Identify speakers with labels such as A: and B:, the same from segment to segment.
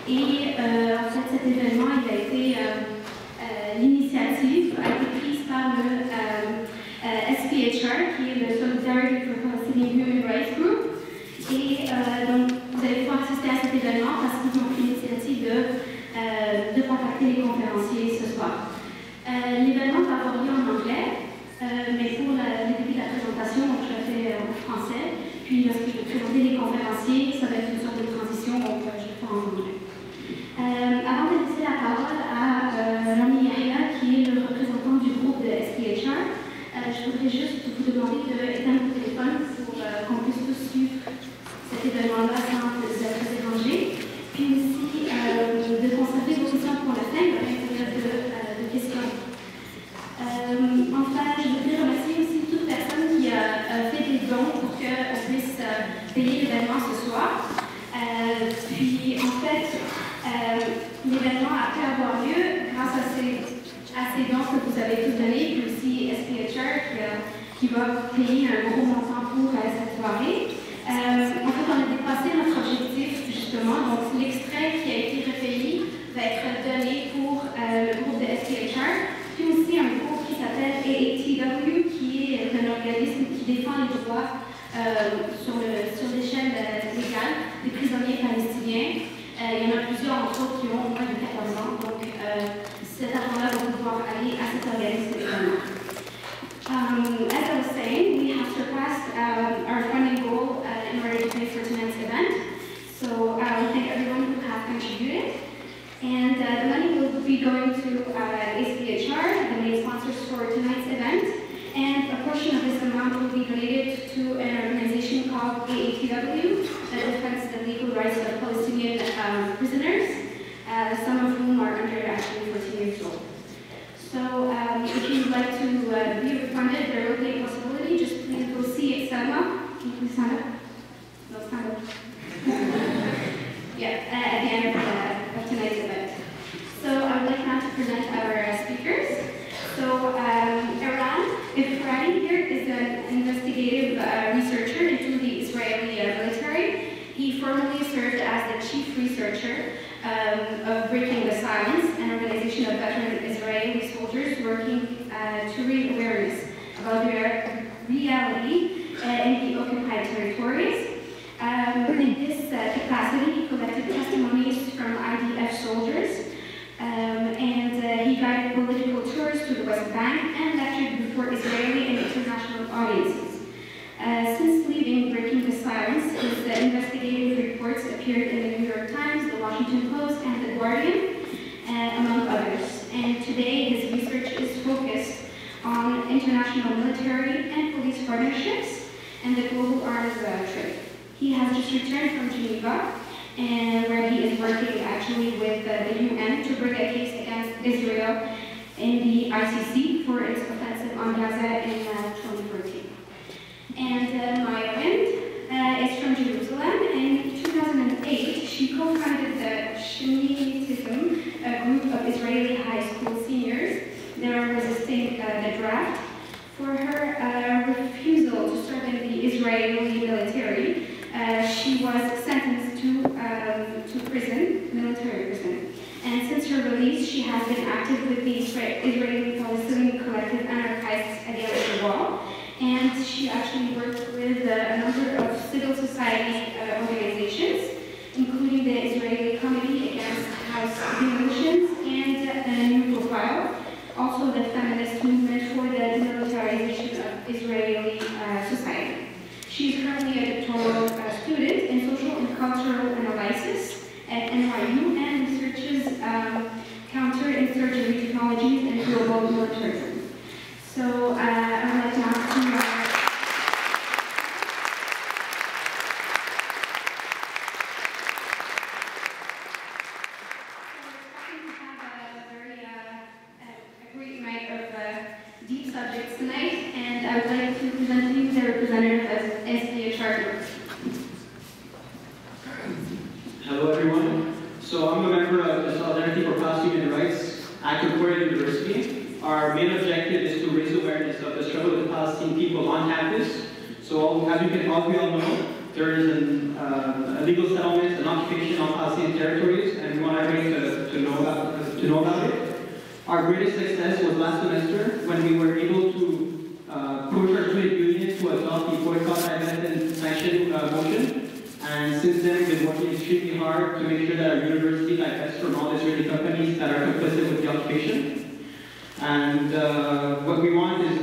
A: Et en fait, cet événement, l'initiative a été prise par le SPHR, qui est le Solidarity for Palestinian Human Rights Group. Et donc, vous allez pouvoir assister à cet événement parce qu'ils ont pris l'initiative de contacter les conférenciers ce soir. L'événement va avoir lieu en anglais, mais pour le début de la présentation, donc je le fais en français. Puis lorsque je vais présenter les conférenciers, ça va être une sorte de transition, donc je le fais en anglais. Avant de laisser la parole à Rami Yahya, qui est le représentant du groupe de SPHR, je voudrais juste vous demander d'éteindre vos téléphones pour qu'on puisse tous suivre cet événement-là sans vous être dérangés. Puis aussi de conserver vos questions pour la fin, il y aura une période de questions. Enfin, je voudrais remercier aussi toute personne qui a fait des dons pour qu'on puisse payer l'événement ce soir. Puis en fait, l'événement a pu avoir lieu grâce à ces dons que vous avez tous donnés, puis aussi SPHR qui va payer un gros montant pour cette soirée. En fait, on a dépassé notre objectif justement, donc l'extrait qui a été recueilli va être donné pour le groupe de SPHR, puis aussi un groupe qui s'appelle AATW, qui est un organisme qui défend les droits sur l'échelle légale des prisonniers palestiniens. Il y en a plusieurs, entre autres, qui ont moins de 14 ans, donc cet argent-là va pouvoir aller à cet organisme également. As I was saying, we have surpassed our funding goal in order to pay for tonight's event. So we thank everyone who has contributed. And the money will be going to ACHR, the main sponsors for tonight's event. And a portion of this amount will be donated to an organization called AATW that defends the legal rights of Palestinian prisoners, some of whom are under actually 14 years old. So if you'd like to be refunded, there will be a possibility. Just please go see Selma. Can you please stand up? No, stand up. Yeah, at the end of tonight's event. So I would like now to present our speakers. So Iran Ifrani here is an investigative researcher into the Israeli military. He formerly served as the chief researcher of Breaking the Silence, an organization of veteran Israeli soldiers working to raise awareness about their reality in the occupied territories. In this capacity, he collected testimonies from IDF soldiers, and he guided political tours to the West Bank and lectured before Israeli and international audiences. Since leaving Breaking the Silence, his investigative reports appeared in the New York Times, the Washington Post, and the Guardian, among others. And today, his research is focused on international military and police partnerships and the global arms trade. He has just returned from Geneva, and where he is working actually with the UN to bring a case against Israel in the ICC for its offensive on Gaza in 2014. And Maya Wind is from Jerusalem. In 2008, she co-founded the Shemitism, a group of Israeli high school seniors that are resisting the draft for her refusal to serve in the Israeli military. She was sentenced to prison, military prison. And since her release, she has been active with the Israeli-Palestinian collective Anarchists Against the Wall. And she actually worked with a number of civil society organizations, including the Israeli Committee Against House Demolitions and New Profile, also the feminist movement for the demilitarization of Israeli society. She is currently a doctoral student in social and cultural analysis at NYU and researches counterinsurgency technologies and global militarism. So I would like to ask you. Deep subjects tonight, and I would like to present to you the representative of SPHR Group.
B: Hello everyone. So I'm a member of the Solidarity for Palestinian Rights at Concordia University. Our main objective is to raise awareness of the struggle of the Palestinian people on campus. So as we all know, there is a legal settlement, an occupation on Palestinian territories, and we want everybody to know about it. Our greatest success was last semester when we were able to push our student union to adopt the boycott, divest, and sanction motion. And since then, we've been working extremely hard to make sure that our university divests from all Israeli companies that are complicit with the occupation. And what we want is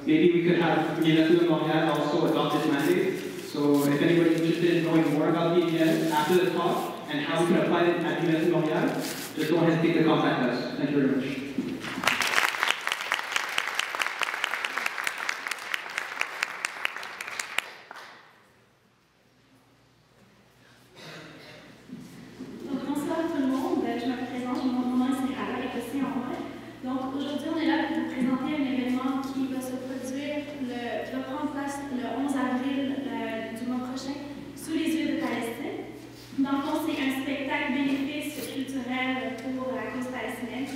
B: maybe we could have UdeM also adopt this mandate. So if anybody's interested in knowing more about the UdeM after the talk and how we can apply it at UdeM, just don't hesitate to contact us. Thank you very much.
C: Bonsoir tout le monde, je me présente, mon nom est Israéliens. Donc aujourd'hui on est là pour vous présenter un événement qui va se produire, qui va prendre place le 11 avril du mois prochain sous les yeux de Palestine. Dans le fond, c'est un spectacle bénéfice culturel pour la cause palestinienne.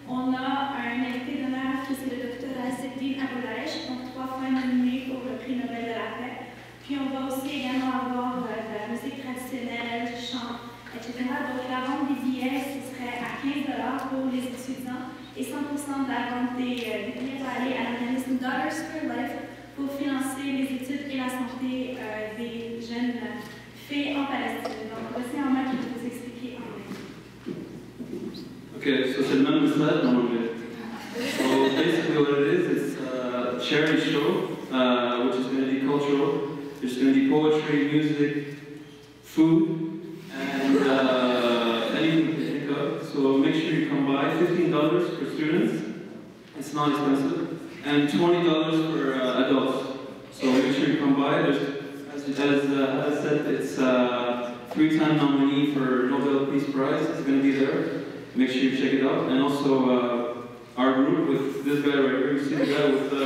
C: On a un invité d'honneur qui est le Dr Aziddin Aboulaïch, donc 3 fois nominé pour le prix Nobel de la paix. Puis on va aussi également avoir de la musique traditionnelle, du chant, etc. Donc la vente des billets, ce serait à 15 $ pour les étudiants et 100% de la vente des billets va aller à l'organisme Daughters for Life pour financer les études et la santé des jeunes filles en Palestine. Donc voici un mot qui va vous expliquer en anglais.
D: Okay, so c'est le même message en anglais. So basically what it is, it's a charity show, which is going to be cultural. There's going to be poetry, music, food, and anything to think of. So make sure you come by. $15 for students. It's not expensive. And $20 for adults. So make sure you come by. There's, as I said, it's 3-time nominee for Nobel Peace Prize. It's going to be there. Make sure you check it out. And also our group with this guy right here. You see the guy with the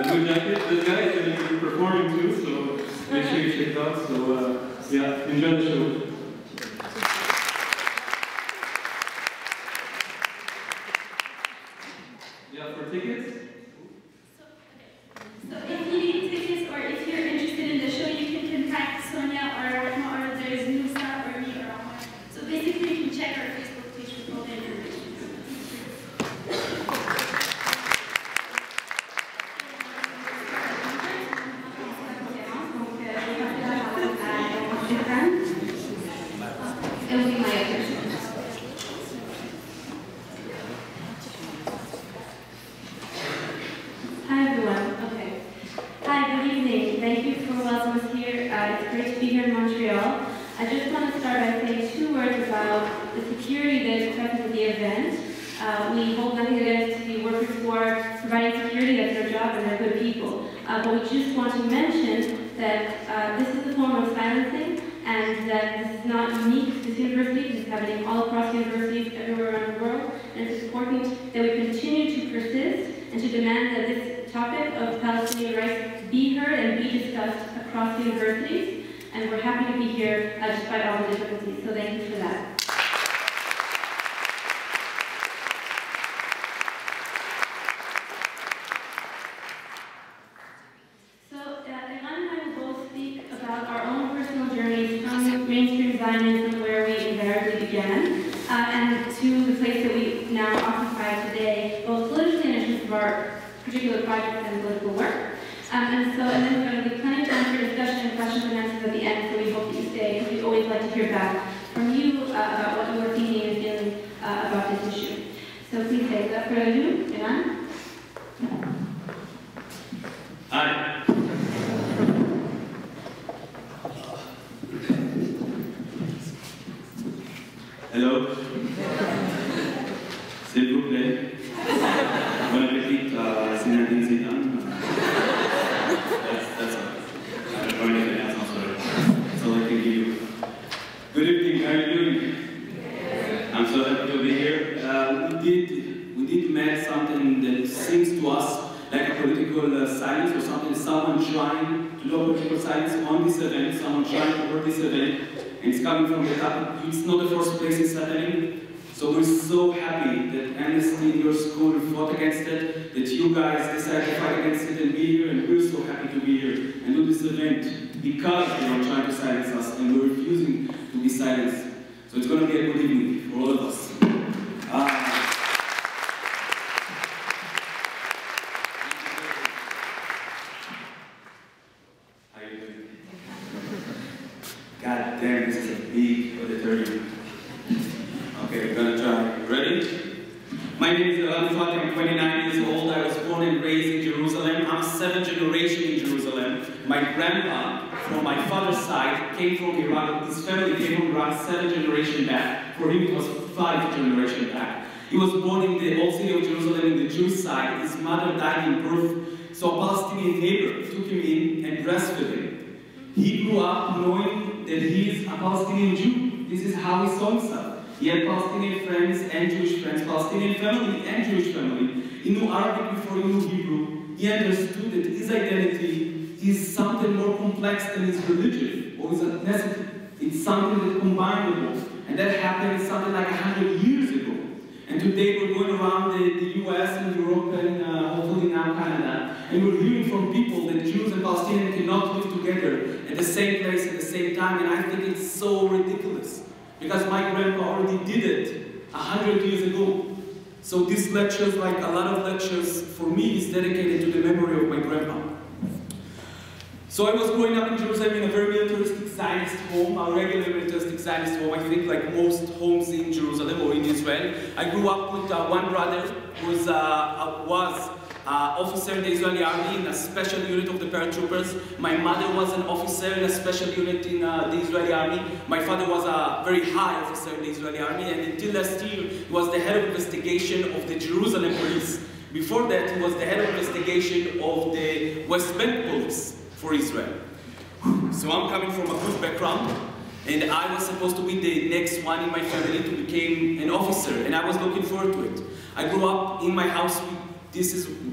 D: blue jacket? This guy is going to be performing too. So make sure you check it out. So yeah, enjoy the show. Yeah, for tickets?
C: So if you need tickets or if you're interested in the show, you can contact Sonia or there's Musa or me or Omar. So basically you can check our Facebook page with all the information.
A: It will be my attention. Hi everyone. Okay. Hi, good evening. Thank you for welcoming us here. It's great to be here in Montreal. I just want to start by saying 2 words about the security that is present at the event. We hold nothing against the workers who are providing security. That's their job and they're good people. But we just want to mention that this is a form of silencing and that this is not unique to this university. This is happening all across universities everywhere around the world. And it's important that we continue to persist and to demand that this topic of Palestinian rights be heard and be discussed across universities. And we're happy to be here despite all the difficulties. So thank you for that. Zionism, where we invariably began, and to the place that we now occupy today, both politically and in terms of our particular projects and political work. And then we're going to be plenty of time for discussion and questions and answers at the end, so we hope that you stay, because we always like to hear back from you about what you are thinking and feeling about this issue. So please say, without further ado, Iran.
D: Hi. Hello. S'il vous plaît. Bon appétit, Zinedine Zidane. That's all. I don't know anything else, I'm sorry. That's all I can give you. Good evening, how are you doing? I'm so happy to be here. We did make something that seems to us like a political silence or something, someone trying to do a political silence on this event, someone trying to hurt this event. And it's coming from the top. It's not the first place it's happening. So we're so happy that Amnesty in your school fought against it, that you guys decided to fight against it and be here, and we're so happy to be here and do this event.
E: because they were trying to silence us and we're refusing to be silenced. So it's going to be a good evening for all of us. How you doing? God damn, this is a big auditorium. Okay, we're gonna try. Ready? My name is I'm 29 years old. I was born and raised in Jerusalem. I'm 7th generation in Jerusalem. My grandpa, from my father's side, came from Iraq. His family came from Iraq 7th generation back. For him, it was 5th generation back. He was born in the old city of Jerusalem in the Jewish side. His mother died in birth, so a Palestinian neighbor took him in and breastfed him. He grew up knowing that he is a Palestinian Jew. This is how he saw himself. He had Palestinian friends and Jewish friends, Palestinian family and Jewish family. He knew Arabic before he knew Hebrew. He understood that his identity is something more complex than his religion or his ethnicity. It's something that combines the both. And that happened something like 100 years ago. And today we're going around the US and Europe and hopefully now Canada, and we're hearing from people that Jews and Palestinians cannot live together at the same place at the same time, and I think it's so ridiculous. Because my grandpa already did it 100 years ago. So these lectures, like a lot of lectures, for me is dedicated to the memory of my grandpa. So I was growing up in Jerusalem in a very militaristic Zionist home, a regular militaristic Zionist home, I think like most homes in Jerusalem or in Israel. I grew up with one brother who was officer in the Israeli army in a special unit of the paratroopers. My mother was an officer in a special unit in the Israeli army. My father was a very high officer in the Israeli army, and until last year, he was the head of investigation of the Jerusalem police. Before that, he was the head of investigation of the West Bank police for Israel. So I'm coming from a good background, and I was supposed to be the next one in my family to become an officer, and I was looking forward to it. I grew up in my house.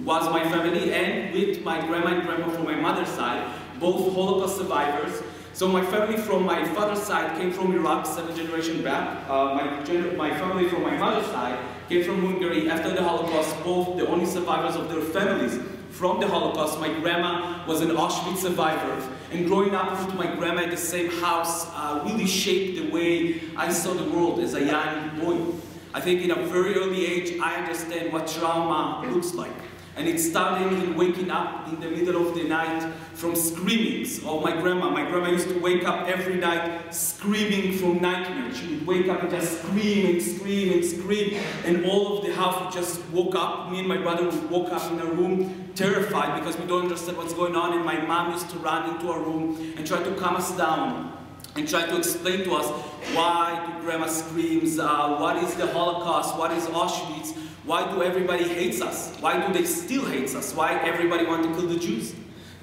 E: Was my family, and with my grandma and grandpa from my mother's side, both Holocaust survivors. So my family from my father's side came from Iraq, 7th generation back. My family from my mother's side came from Hungary after the Holocaust, both the only survivors of their families from the Holocaust. My grandma was an Auschwitz survivor, and growing up with my grandma in the same house really shaped the way I saw the world as a young boy. I think in a very early age, I understand what trauma looks like. And it started in waking up in the middle of the night from screamings of my grandma. My grandma used to wake up every night screaming from nightmares. She would wake up and just scream and scream and scream. And all of the house would just woke up. Me and my brother would woke up in a room terrified because we don't understand what's going on. And my mom used to run into our room and try to calm us down and try to explain to us why do grandma screams, what is the Holocaust, what is Auschwitz, why do everybody hates us, why do they still hate us, why everybody wants to kill the Jews.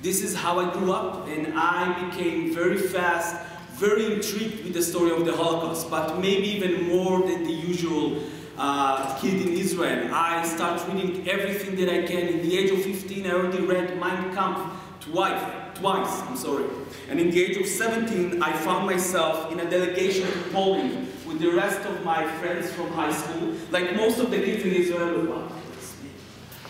E: This is how I grew up, and I became very fast, very intrigued with the story of the Holocaust, but maybe even more than the usual kid in Israel. I started reading everything that I can. In the age of 15, I already read Mein Kampf twice, and in the age of 17, I found myself in a delegation to Poland with the rest of my friends from high school. Like most of the kids in Israel,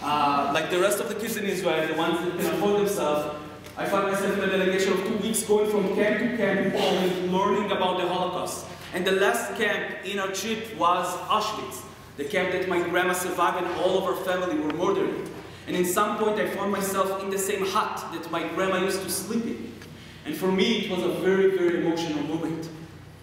E: like the rest of the kids in Israel, the ones that can afford themselves, I found myself in a delegation of 2 weeks going from camp to camp in Poland, learning about the Holocaust. And the last camp in our trip was Auschwitz, the camp that my grandma survived and all of her family were murdered. And in some point, I found myself in the same hut that my grandma used to sleep in. And for me, it was a very, very emotional moment.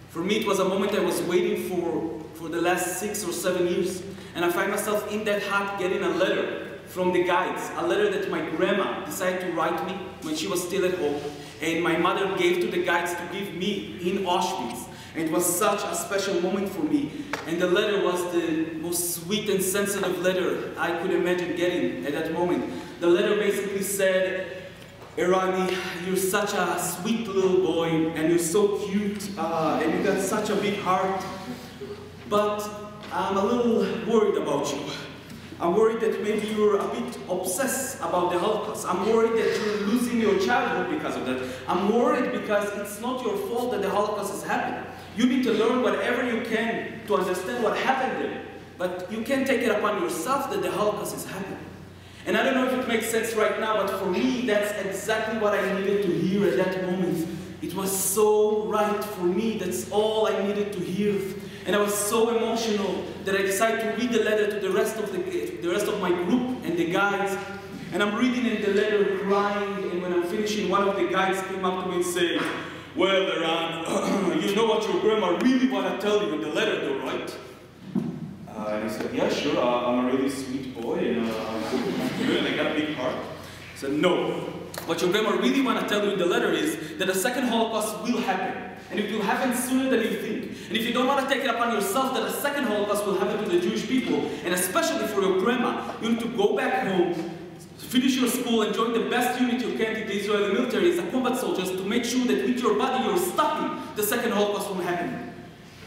E: For me, it was a moment I was waiting for the last 6 or 7 years. And I find myself in that hut getting a letter from the guides, a letter that my grandma decided to write me when she was still at home. And my mother gave to the guides to give me in Auschwitz. And it was such a special moment for me. And the letter was the most sweet and sensitive letter I could imagine getting at that moment. The letter basically said, Irani, you're such a sweet little boy, and you're so cute, and you got such a big heart, but I'm a little worried about you. I'm worried that maybe you're a bit obsessed about the Holocaust. I'm worried that you're losing your childhood because of that. I'm worried because it's not your fault that the Holocaust has happened. You need to learn whatever you can to understand what happened there, but you can't take it upon yourself that the Holocaust has happened. And I don't know if it makes sense right now, but for me, that's exactly what I needed to hear at that moment. It was so right for me, that's all I needed to hear. And I was so emotional that I decided to read the letter to the rest of my group and the guys. And I'm reading in the letter, crying, and when I'm finishing, one of the guys came up to me and said, "Well, Eran, you know what your grandma really want to tell you in the letter though, right?" And I said, "Yeah, sure, I'm a really sweet boy, and I got a big heart." I said, "No, what your grandma really want to tell you in the letter is that a second Holocaust will happen. And it will happen sooner than you think. And if you don't want to take it upon yourself that a second Holocaust will happen to the Jewish people, and especially for your grandma, you need to go back home, finish your school, and join the best unit you can in the Israeli military as a combat soldiers to make sure that with your body you're stopping the second Holocaust from happening."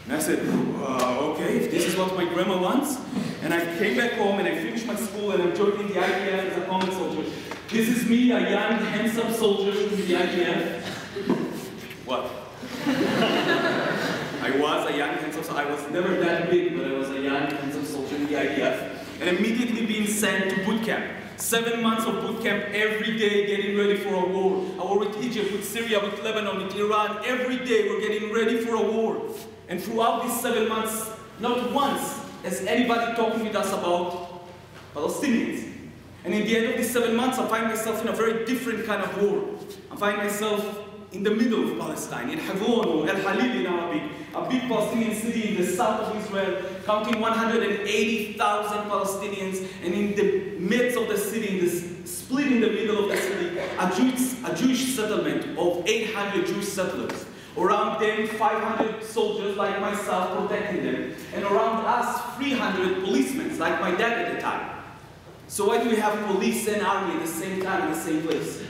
E: And I said, "Okay, if this is what my grandma wants." And I came back home and I finished my school and I'm joining the IDF as a combat soldier. This is me, a young, handsome soldier in the IDF. What? I was a young, handsome soldier. I was never that big, but I was a young, handsome soldier in the IDF. And immediately being sent to boot camp. 7 months of boot camp every day, getting ready for a war. A war with Egypt, with Syria, with Lebanon, with Iran. Every day we're getting ready for a war. And throughout these 7 months, not once has anybody talking with us about Palestinians. And in the end of these 7 months, I find myself in a very different kind of war. I find myself in the middle of Palestine, in Hebron or El Halil in Arabic, a big Palestinian city in the south of Israel, counting 180,000 Palestinians, and in the midst of the city, split in the middle of the city, a Jewish settlement of 800 Jewish settlers. Around them, 500 soldiers like myself protecting them, and around us, 300 policemen like my dad at the time. So why do we have police and army at the same time in the same place?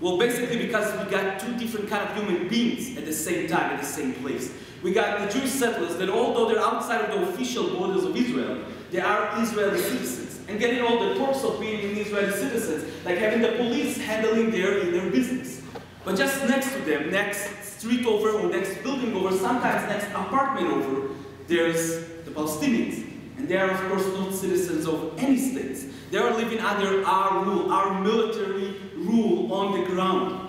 E: Well, basically because we got two different kind of human beings at the same time, at the same place. We got the Jewish settlers that although they're outside of the official borders of Israel, they are Israeli citizens. And getting all the perks of being Israeli citizens, like having the police handling their business. But just next to them, next street over or next building over, sometimes next apartment over, there's the Palestinians. And they are, of course, not citizens of any states. They are living under our rule, our military rule on the ground.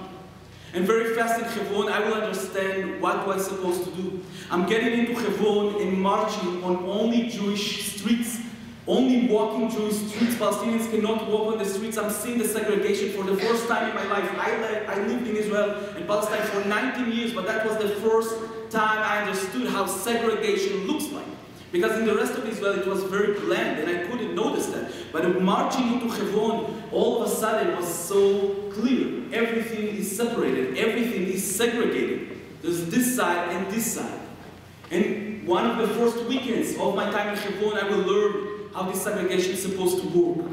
E: And very fast in Hebron, I will understand what was I supposed to do. I'm getting into Hebron and marching on only Jewish streets, only walking Jewish streets. Palestinians cannot walk on the streets. I'm seeing the segregation for the first time in my life. I lived in Israel and Palestine for 19 years, but that was the first time I understood how segregation looks like. Because in the rest of Israel it was very bland and I couldn't notice that. But marching into Hebron, all of a sudden was so clear. Everything is separated, everything is segregated. There's this side and this side. And one of the first weekends of my time in Hebron, I will learn how this segregation is supposed to work.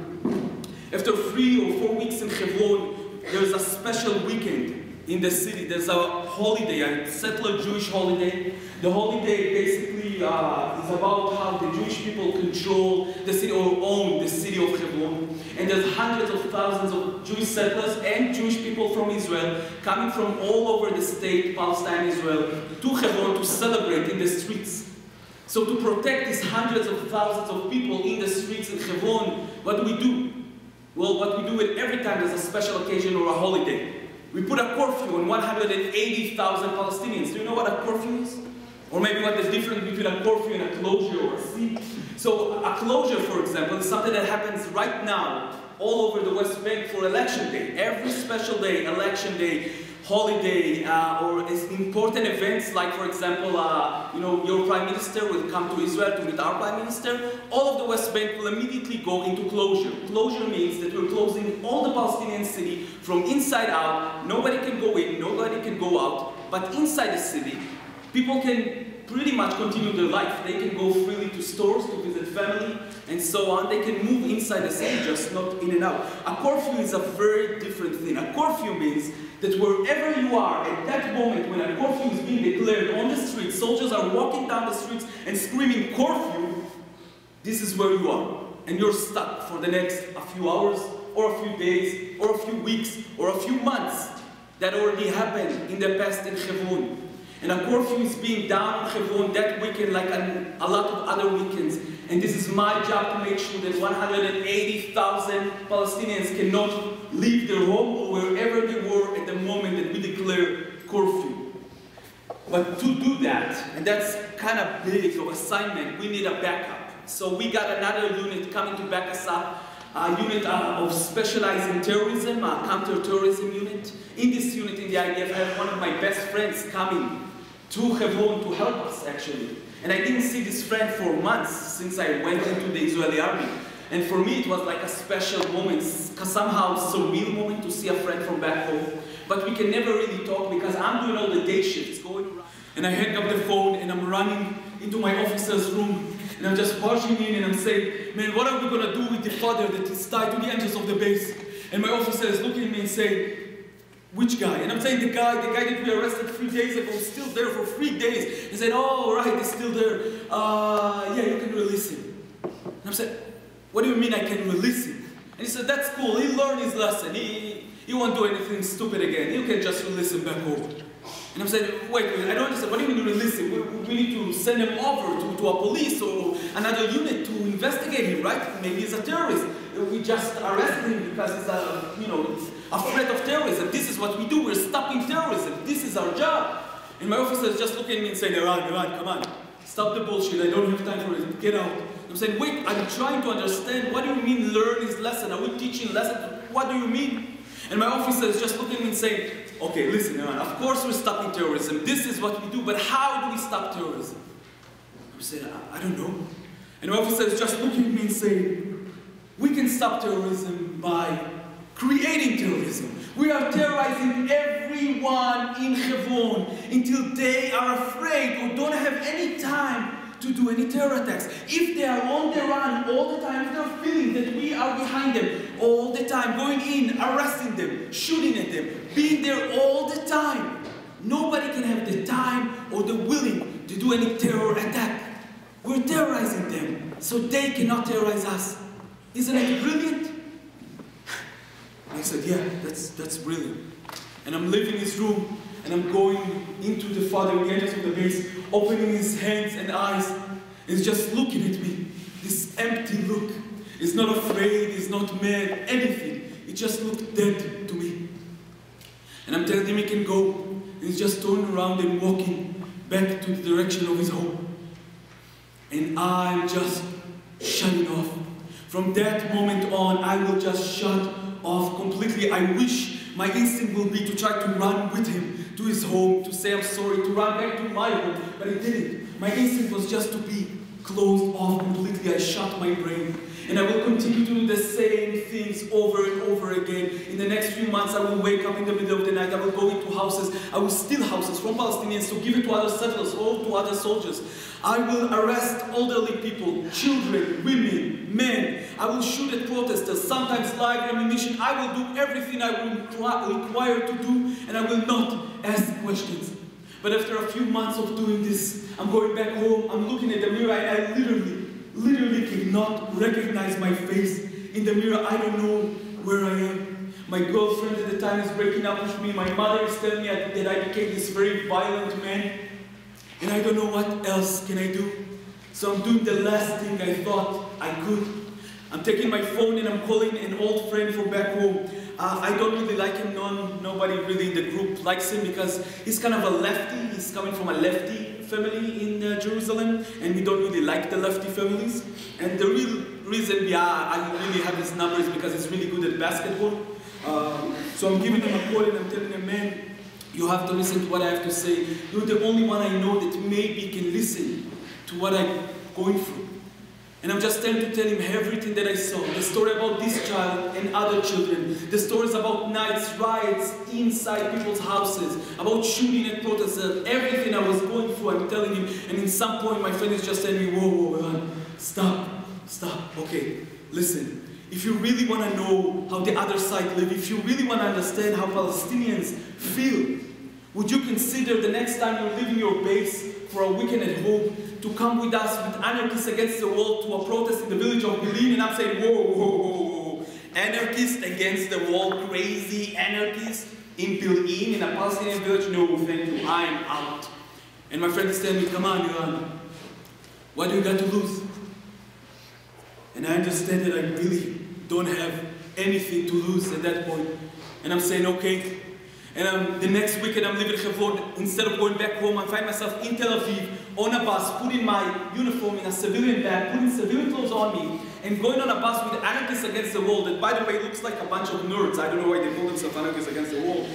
E: After 3 or 4 weeks in Hebron, there's a special weekend in the city. There's a holiday, a settler Jewish holiday. The holiday basically is about how the Jewish people control the city or own the city of Hebron. And there's hundreds of thousands of Jewish settlers and Jewish people from Israel coming from all over the state, Palestine, Israel, to Hebron to celebrate in the streets. So to protect these hundreds of thousands of people in the streets in Hebron, what do? Well, what we do it every time there's a special occasion or a holiday. We put a curfew on 180,000 Palestinians. Do you know what a curfew is? Or maybe what the difference between a curfew and a closure or a siege? So a closure, for example, is something that happens right now all over the West Bank for election day. Every special day, election day, holiday, or important events like, for example, your Prime Minister will come to Israel to meet our Prime Minister. All of the West Bank will immediately go into closure. Closure means that we're closing all the Palestinian city from inside out. Nobody can go in, nobody can go out. But inside the city, people can pretty much continue their life. They can go freely to stores, to visit family, and so on. They can move inside the city, just not in and out. A curfew is a very different thing. A curfew means that wherever you are, at that moment when a curfew is being declared on the streets, soldiers are walking down the streets and screaming curfew, this is where you are. And you're stuck for the next a few hours, or a few days, or a few weeks, or a few months. That already happened in the past in Hebron. And a curfew is being down in Hebron that weekend like a lot of other weekends. And this is my job to make sure that 180,000 Palestinians cannot leave their home or wherever they were at the moment that we declare curfew. But to do that, and that's kind of big of assignment, we need a backup. So we got another unit coming to back us up, a unit of specialized in terrorism, a counter-terrorism unit. In this unit in the IDF, I have one of my best friends coming to Hebron to help us, actually. And I didn't see this friend for months since I went into the Israeli army. And for me, it was like a special moment, somehow surreal moment to see a friend from back home. But we can never really talk because I'm doing all the day shifts, going around. And I hang up the phone and I'm running into my officer's room. And I'm just barging in and I'm saying, man, what are we going to do with the father that is tied to the entrance of the base? And my officer is looking at me and saying, which guy? And I'm saying the guy that we arrested 3 days ago is still there for 3 days. He said, oh, right, he's still there. Yeah, you can release him. And I'm saying, what do you mean I can release him? And he said, that's cool, he learned his lesson. He won't do anything stupid again. You can just release him back home. And I'm saying, wait, I don't understand, what do you mean release him? We need to send him over to a police or another unit to investigate him, right? Maybe he's a terrorist. We just arrested him because he's a threat of terrorism. This is what we do, we're stopping terrorism. This is our job. And my officer is just looking at me and saying, Iran, come on. Stop the bullshit, I don't have time for it, get out. I'm saying, wait, I'm trying to understand, what do you mean learn his lesson? Are we teaching lesson? What do you mean? And my officer is just looking at me and saying, okay, listen, Iran, of course we're stopping terrorism. This is what we do, but how do we stop terrorism? I'm saying, I don't know. And my officer is just looking at me and saying, we can stop terrorism by creating terrorism. We are terrorizing everyone in Hebron until they are afraid or don't have any time to do any terror attacks. If they are on the run all the time, if they're feeling that we are behind them all the time, going in, arresting them, shooting at them, being there all the time, nobody can have the time or the willing to do any terror attack. We're terrorizing them, so they cannot terrorize us. Isn't it brilliant? I said, yeah, that's brilliant. And I'm leaving his room, and I'm going into the father, the entrance of the base, opening his hands and eyes. He's just looking at me, this empty look. He's not afraid, he's not mad, anything. He just looked dead to me. And I'm telling him he can go. And he's just turning around and walking back to the direction of his home. And I'm just shutting off. From that moment on, I will just shut off completely. I wish my instinct will be to try to run with him to his home, to say I'm sorry, to run back to my home, but I didn't. My instinct was just to be closed off completely. I shut my brain. And I will continue to do the same things over and over again. In the next few months, I will wake up in the middle of the night. I will go into houses. I will steal houses from Palestinians to give it to other settlers or to other soldiers. I will arrest elderly people, children, women, men. I will shoot at protesters, sometimes live ammunition. I will do everything I will require to do, and I will not ask questions. But after a few months of doing this, I'm going back home, I'm looking at the mirror, and I literally cannot recognize my face in the mirror. I don't know where I am. My girlfriend at the time is breaking up with me. My mother is telling me that I became this very violent man. And I don't know what else can I do. So I'm doing the last thing I thought I could. I'm taking my phone and I'm calling an old friend from back home. I don't really like him. Nobody really in the group likes him because he's kind of a lefty. He's coming from a lefty family in Jerusalem, and we don't really like the lefty families. And the real reason, I really have his number is because he's really good at basketball. So I'm giving him a call and I'm telling him, man, you have to listen to what I have to say. You're the only one I know that maybe can listen to what I'm going through. And I'm just trying to tell him everything that I saw. The story about this child and other children. The stories about nights, riots inside people's houses. About shooting at protesters. Everything I was going through, I'm telling him. And in some point, my friend is just telling me, whoa, man, stop. Okay, listen. If you really want to know how the other side live, if you really want to understand how Palestinians feel, would you consider the next time you're leaving your base for a weekend at home to come with us with anarchists against the wall to a protest in the village of Bilin? And I'm saying, whoa. Anarchists against the wall, crazy anarchists in Bilin, in a Palestinian village? No, thank you, I'm out. And my friend is telling me, come on, Iran, what do you got to lose? And I understand that I really don't have anything to lose at that point. And I'm saying, okay. And the next weekend I'm leaving Hebron. Instead of going back home, I find myself in Tel Aviv on a bus, putting my uniform in a civilian bag, putting civilian clothes on me, and going on a bus with anarchists against the wall that, by the way, looks like a bunch of nerds. I don't know why they call themselves anarchists against the wall.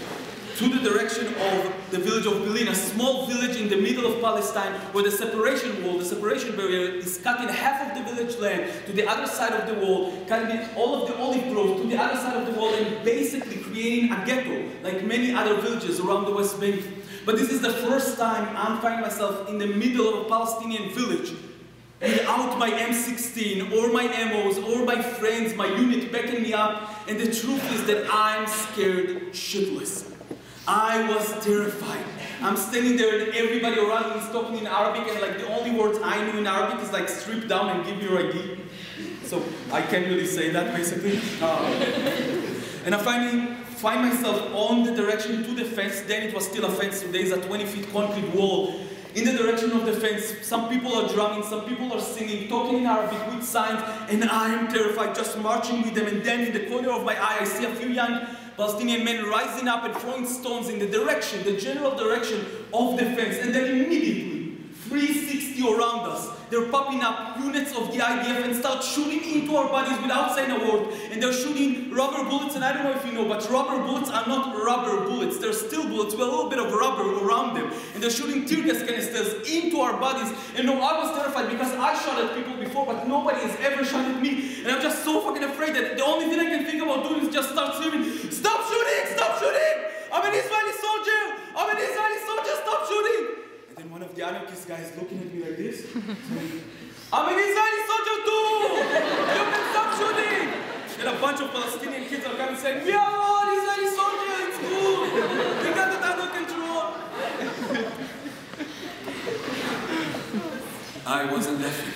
E: To the direction of the village of Bilin, a small village in the middle of Palestine where the separation wall, the separation barrier is cutting half of the village land to the other side of the wall, cutting all of the olive groves to the other side of the wall, and basically creating a ghetto like many other villages around the West Bank. But this is the first time I'm finding myself in the middle of a Palestinian village without my M16 or my ammos or my friends, my unit backing me up, and the truth is that I'm scared shitless. I was terrified. I'm standing there and everybody around me is talking in Arabic, and like the only words I knew in Arabic is like strip down and give me your ID. So I can't really say that basically. And I find myself on the direction to the fence. Then it was still a fence, so there's a 20-foot concrete wall. In the direction of the fence, some people are drumming, some people are singing, talking in Arabic with signs, and I am terrified, just marching with them. And then in the corner of my eye, I see a few young Palestinian men rising up and throwing stones in the direction, the general direction of the fence. And then immediately, 360 around us, they're popping up units of the IDF and start shooting into our bodies without saying a word. And they're shooting rubber bullets, and I don't know if you know, but rubber bullets are not rubber bullets. They're steel bullets with a little bit of rubber around them. And they're shooting tear gas canisters into our bodies. And no, I was terrified because I shot at people before, but nobody has ever shot at me. And I'm just so fucking afraid that the only thing I can think about doing is just start screaming, "Stop shooting! Stop shooting! I'm an Israeli soldier! I'm an Israeli soldier! Stop shooting!" And then one of the anarchist guys looking at me like this, saying, "I'm an Israeli soldier too! You can stop shooting!" And a bunch of Palestinian kids are coming saying, "We are all Israeli soldiers, it's cool! We got it under control!" I wasn't laughing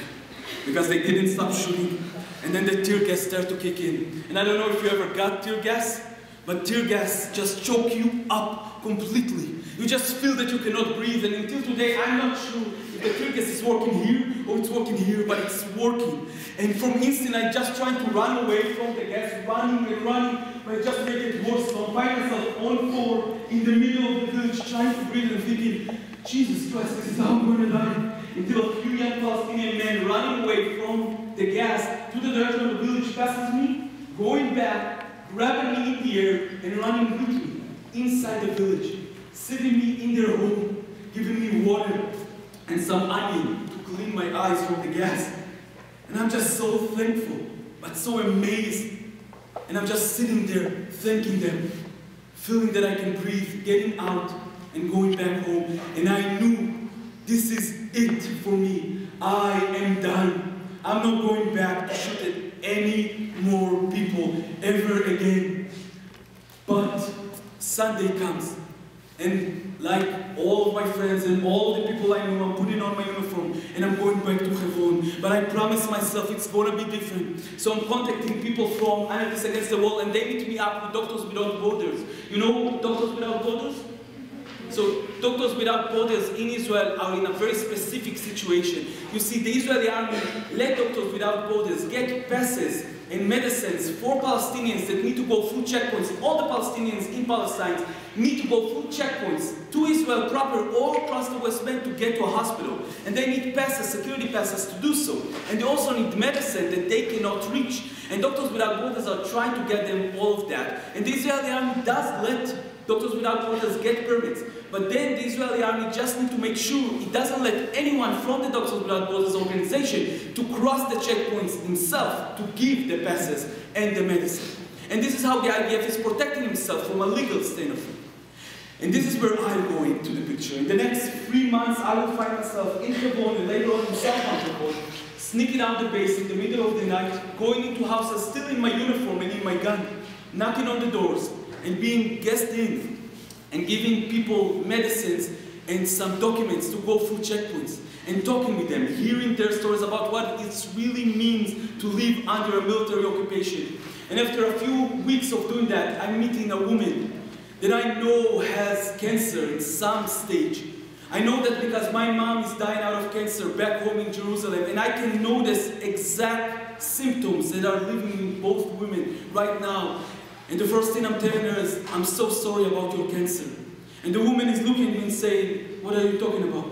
E: because they didn't stop shooting. And then the tear gas started to kick in. And I don't know if you ever got tear gas, but tear gas just choke you up completely. You just feel that you cannot breathe, and until today, I'm not sure if the tear gas is working here or it's working here, but it's working. And from instant, I just trying to run away from the gas, running and running, but it just made it worse. So I find myself on the floor in the middle of the village, trying to breathe and thinking, Jesus Christ, this is how I'm going to die. Until a few young Palestinian men running away from the gas to the direction of the village passes me, going back, grabbing me in the air, and running with me inside the village, sitting me in their home, giving me water and some onion to clean my eyes from the gas. And I'm just so thankful, but so amazed. And I'm just sitting there, thanking them, feeling that I can breathe, getting out and going back home. And I knew this is it for me. I am done. I'm not going back to shoot at any more people ever again. But Sunday comes, and like all of my friends and all the people I know, I'm putting on my uniform and I'm going back to Hebron. But I promise myself it's going to be different. So I'm contacting people from Anarchists Against the Wall, and they meet me up with Doctors Without Borders. You know Doctors Without Borders? So Doctors Without Borders in Israel are in a very specific situation. You see, the Israeli army let Doctors Without Borders get passes and medicines for Palestinians that need to go through checkpoints. All the Palestinians in Palestine need to go through checkpoints to Israel proper or across the West Bank to get to a hospital. And they need passes, security passes to do so. And they also need medicine that they cannot reach. And Doctors Without Borders are trying to get them all of that. And the Israeli army does let Doctors Without Borders get permits. But then the Israeli army just need to make sure it doesn't let anyone from the Doctors Without Borders organization to cross the checkpoints himself to give the passes and the medicine. And this is how the IDF is protecting himself from a legal standpoint. And this is where I go into the picture. In the next 3 months, I will find myself in Hebron and later on in South Hebron, sneaking out the base in the middle of the night, going into houses still in my uniform and in my gun, knocking on the doors and being guessed in, and giving people medicines and some documents to go through checkpoints, and talking with them, hearing their stories about what it really means to live under a military occupation. And after a few weeks of doing that, I'm meeting a woman that I know has cancer in some stage. I know that because my mom is dying out of cancer back home in Jerusalem, and I can notice exact symptoms that are living in both women right now. And the first thing I'm telling her is, I'm so sorry about your cancer. And the woman is looking at me and saying, what are you talking about?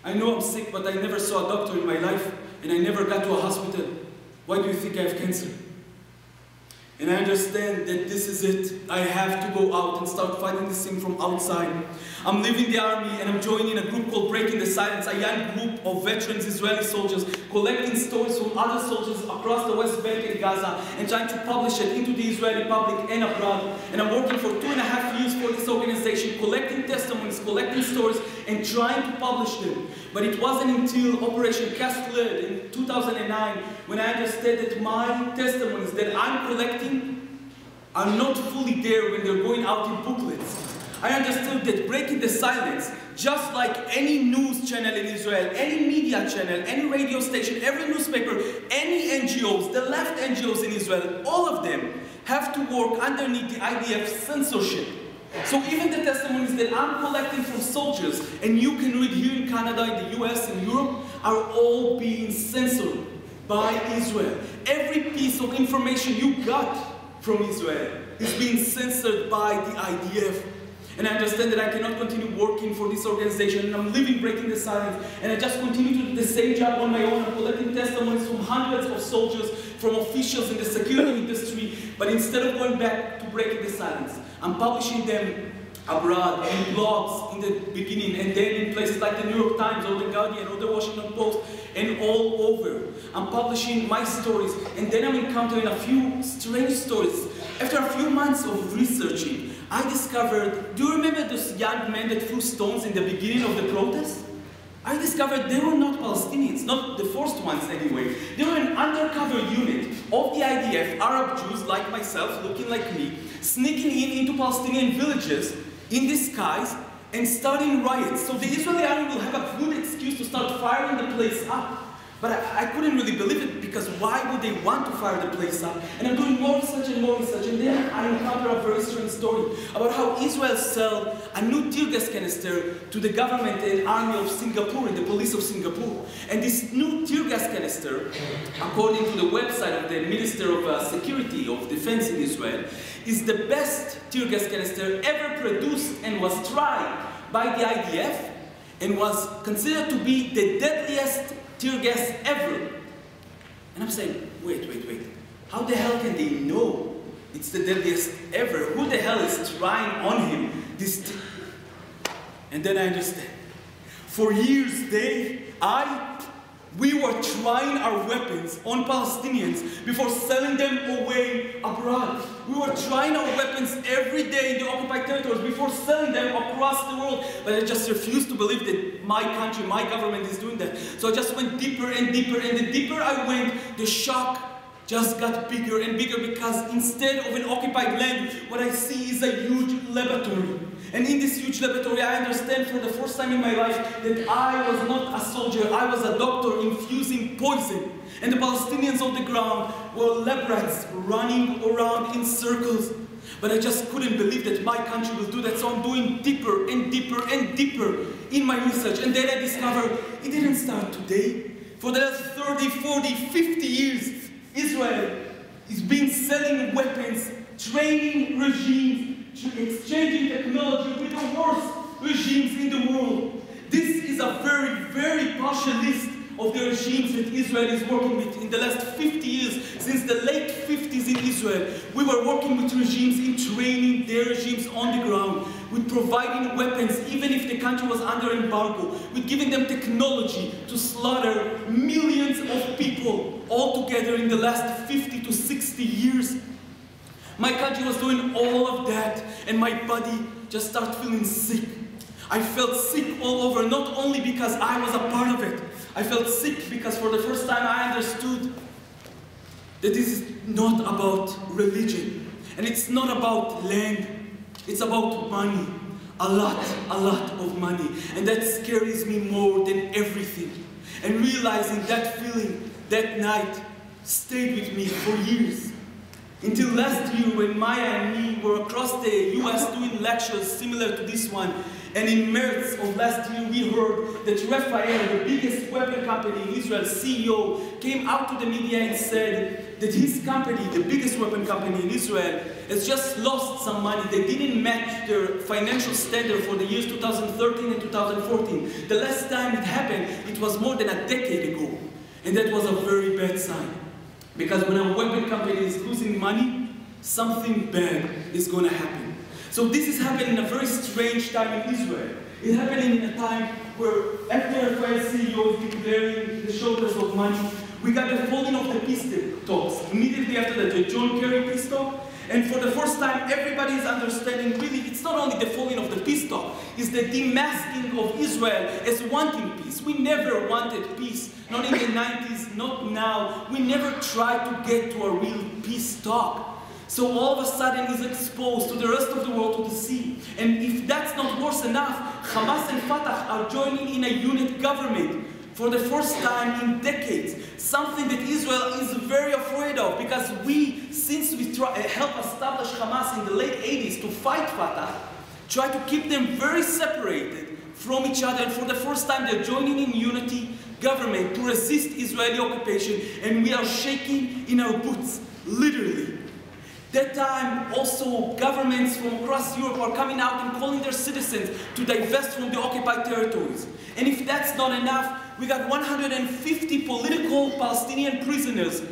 E: I know I'm sick, but I never saw a doctor in my life, and I never got to a hospital. Why do you think I have cancer? And I understand that this is it. I have to go out and start fighting this thing from outside. I'm leaving the army and I'm joining a group called Breaking the Silence, a young group of veterans Israeli soldiers collecting stories from other soldiers across the West Bank and Gaza and trying to publish it into the Israeli public and abroad. And I'm working for 2.5 years for this organization, collecting testimonies, collecting stories, and trying to publish them. But it wasn't until Operation Cast Lead in 2009 when I understood that my testimonies that I'm collecting are not fully there when they're going out in booklets. I understood that Breaking the Silence, just like any news channel in Israel, any media channel, any radio station, every newspaper, any NGOs, the left NGOs in Israel, all of them have to work underneath the IDF censorship. So even the testimonies that I'm collecting from soldiers, and you can read here in Canada, in the US, in Europe, are all being censored by Israel. Every piece of information you got from Israel is being censored by the IDF. And I understand that I cannot continue working for this organization, and I'm leaving Breaking the Silence, and I just continue to do the same job on my own. I'm collecting testimonies from hundreds of soldiers, from officials in the security industry, but instead of going back to Breaking the Silence, I'm publishing them abroad, in blogs in the beginning, and then in places like the New York Times, or the Guardian, or the Washington Post, and all over. I'm publishing my stories, and then I'm encountering a few strange stories. After a few months of researching, I discovered, do you remember those young men that threw stones in the beginning of the protest? I discovered they were not Palestinians, not the first ones anyway. They were an undercover unit of the IDF, Arab Jews like myself, looking like me, sneaking into Palestinian villages in disguise and starting riots. So the Israeli army will have a good excuse to start firing the place up. But I couldn't really believe it, because why would they want to fire the place up? And I'm doing more research, and then I encounter a very strange story about how Israel sold a new tear gas canister to the government and army of Singapore and the police of Singapore. And this new tear gas canister, according to the website of the Minister of Security of Defense in Israel, is the best tear gas canister ever produced and was tried by the IDF and was considered to be the deadliest tear gas ever. And I'm saying, wait. How the hell can they know it's the deadliest ever? Who the hell is trying on him this? And then I understand. For years, we were trying our weapons on Palestinians before selling them away abroad. We were trying our weapons every day in the occupied territories before selling them across the world. But I just refused to believe that my country, my government is doing that. So I just went deeper and deeper, and the deeper I went, the shock just got bigger and bigger, because instead of an occupied land, what I see is a huge laboratory. And in this huge laboratory, I understand for the first time in my life that I was not a soldier, I was a doctor infusing poison. And the Palestinians on the ground were lab rats running around in circles. But I just couldn't believe that my country will do that, so I'm doing deeper and deeper and deeper in my research. And then I discovered it didn't start today. For the last 30, 40, 50 years, Israel is been selling weapons, training regimes, exchanging technology with the worst regimes in the world. This is a very, very partial list of the regimes that Israel is working with in the last 50 years. Since the late 50s in Israel, we were working with regimes in training their regimes on the ground, with providing weapons even if the country was under embargo, with giving them technology to slaughter millions of people altogether in the last 50 to 60 years. My country was doing all of that, and my body just started feeling sick. I felt sick all over, not only because I was a part of it. I felt sick because for the first time I understood that this is not about religion, and it's not about land. It's about money. A lot of money. And that scares me more than everything. And realizing that feeling that night stayed with me for years. Until last year, when Maya and me were across the US doing lectures similar to this one, And in March of last year, we heard that Rafael, the biggest weapon company in Israel, CEO, came out to the media and said that his company, the biggest weapon company in Israel, has just lost some money. They didn't match their financial standard for the years 2013 and 2014. The last time it happened, it was more than a decade ago. And that was a very bad sign. Because when a weapon company is losing money, something bad is going to happen. So this is happening in a very strange time in Israel. It's happening in a time where after Rafael CEO is declaring the shoulders of money, we got the falling of the peace talks. Immediately after that, the John Kerry peace talk. And for the first time, everybody is understanding, really, it's not only the falling of the peace talk, it's the demasking of Israel as wanting peace. We never wanted peace, not in the 90s, not now. We never tried to get to a real peace talk. So all of a sudden is exposed to the rest of the world, to the sea. And if that's not worse enough, Hamas and Fatah are joining in a unit government for the first time in decades. Something that Israel is very afraid of, because since we helped establish Hamas in the late 80s to fight Fatah, try to keep them very separated from each other. And for the first time, they're joining in unity government to resist Israeli occupation. And we are shaking in our boots, literally. That time, also, governments from across Europe are coming out and calling their citizens to divest from the occupied territories. And if that's not enough, we got 150 political Palestinian prisoners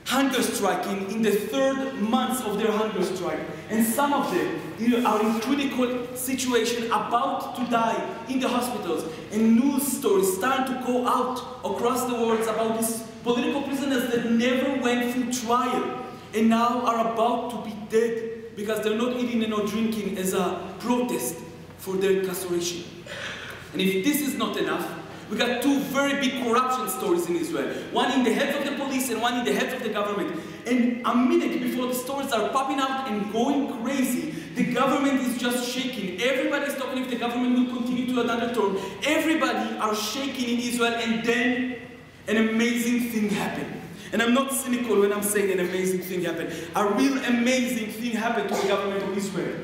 E: hunger striking in the third month of their hunger strike. And some of them are in critical situation, about to die in the hospitals. And news stories start to go out across the world about these political prisoners that never went through trial, and now are about to be dead because they're not eating and not drinking as a protest for their incarceration. And if this is not enough, we got two very big corruption stories in Israel. One in the heads of the police and one in the heads of the government. And a minute before the stories are popping out and going crazy, the government is just shaking. Everybody's talking if the government will continue to another term. Everybody are shaking in Israel, and then an amazing thing happened. And I'm not cynical when I'm saying an amazing thing happened. A real amazing thing happened to the government of Israel.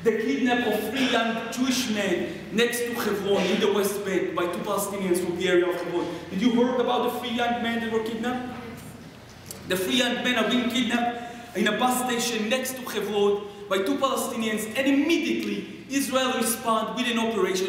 E: The kidnap of 3 young Jewish men next to Hebron in the West Bank by 2 Palestinians from the area of Hebron. Did you heard about the 3 young men that were kidnapped? The 3 young men are being kidnapped in a bus station next to Hebron by 2 Palestinians, and immediately Israel responded with an operation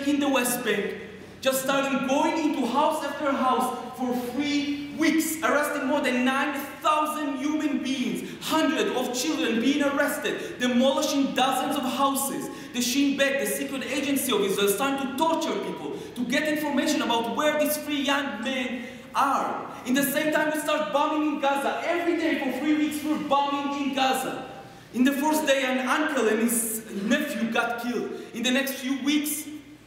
E: in the West Bank, just starting going into house after house for 3 weeks, arresting more than 9,000 human beings, hundreds of children being arrested, demolishing dozens of houses. The Shin Bet, the secret agency of Israel, starting to torture people, to get information about where these 3 young men are. In the same time, we start bombing in Gaza. Every day for 3 weeks, we're bombing in Gaza. In the first day, an uncle and his nephew got killed. In the next few weeks,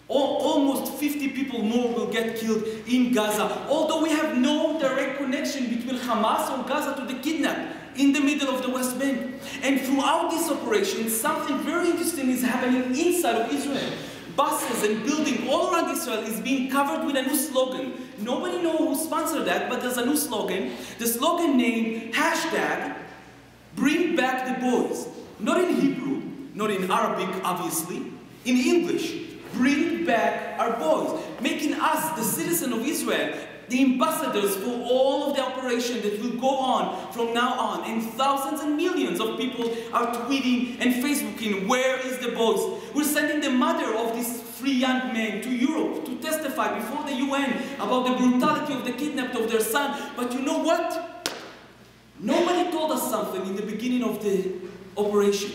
E: almost 50 people more will get killed in Gaza, although we have no direct connection between Hamas or Gaza to the kidnap in the middle of the West Bank. And throughout this operation, something very interesting is happening inside of Israel. Buses and buildings all around Israel is being covered with a new slogan. Nobody knows who sponsored that, but there's a new slogan. The slogan named #Bring Back the Boys. Not in Hebrew, not in Arabic, obviously, in English. Bring back our boys, making us, the citizen of Israel, the ambassadors for all of the operation that will go on from now on. And thousands and millions of people are tweeting and Facebooking, where is the boys? We're sending the mother of these 3 young men to Europe to testify before the UN about the brutality of the kidnapping of their son. But you know what? Nobody told us something in the beginning of the operation.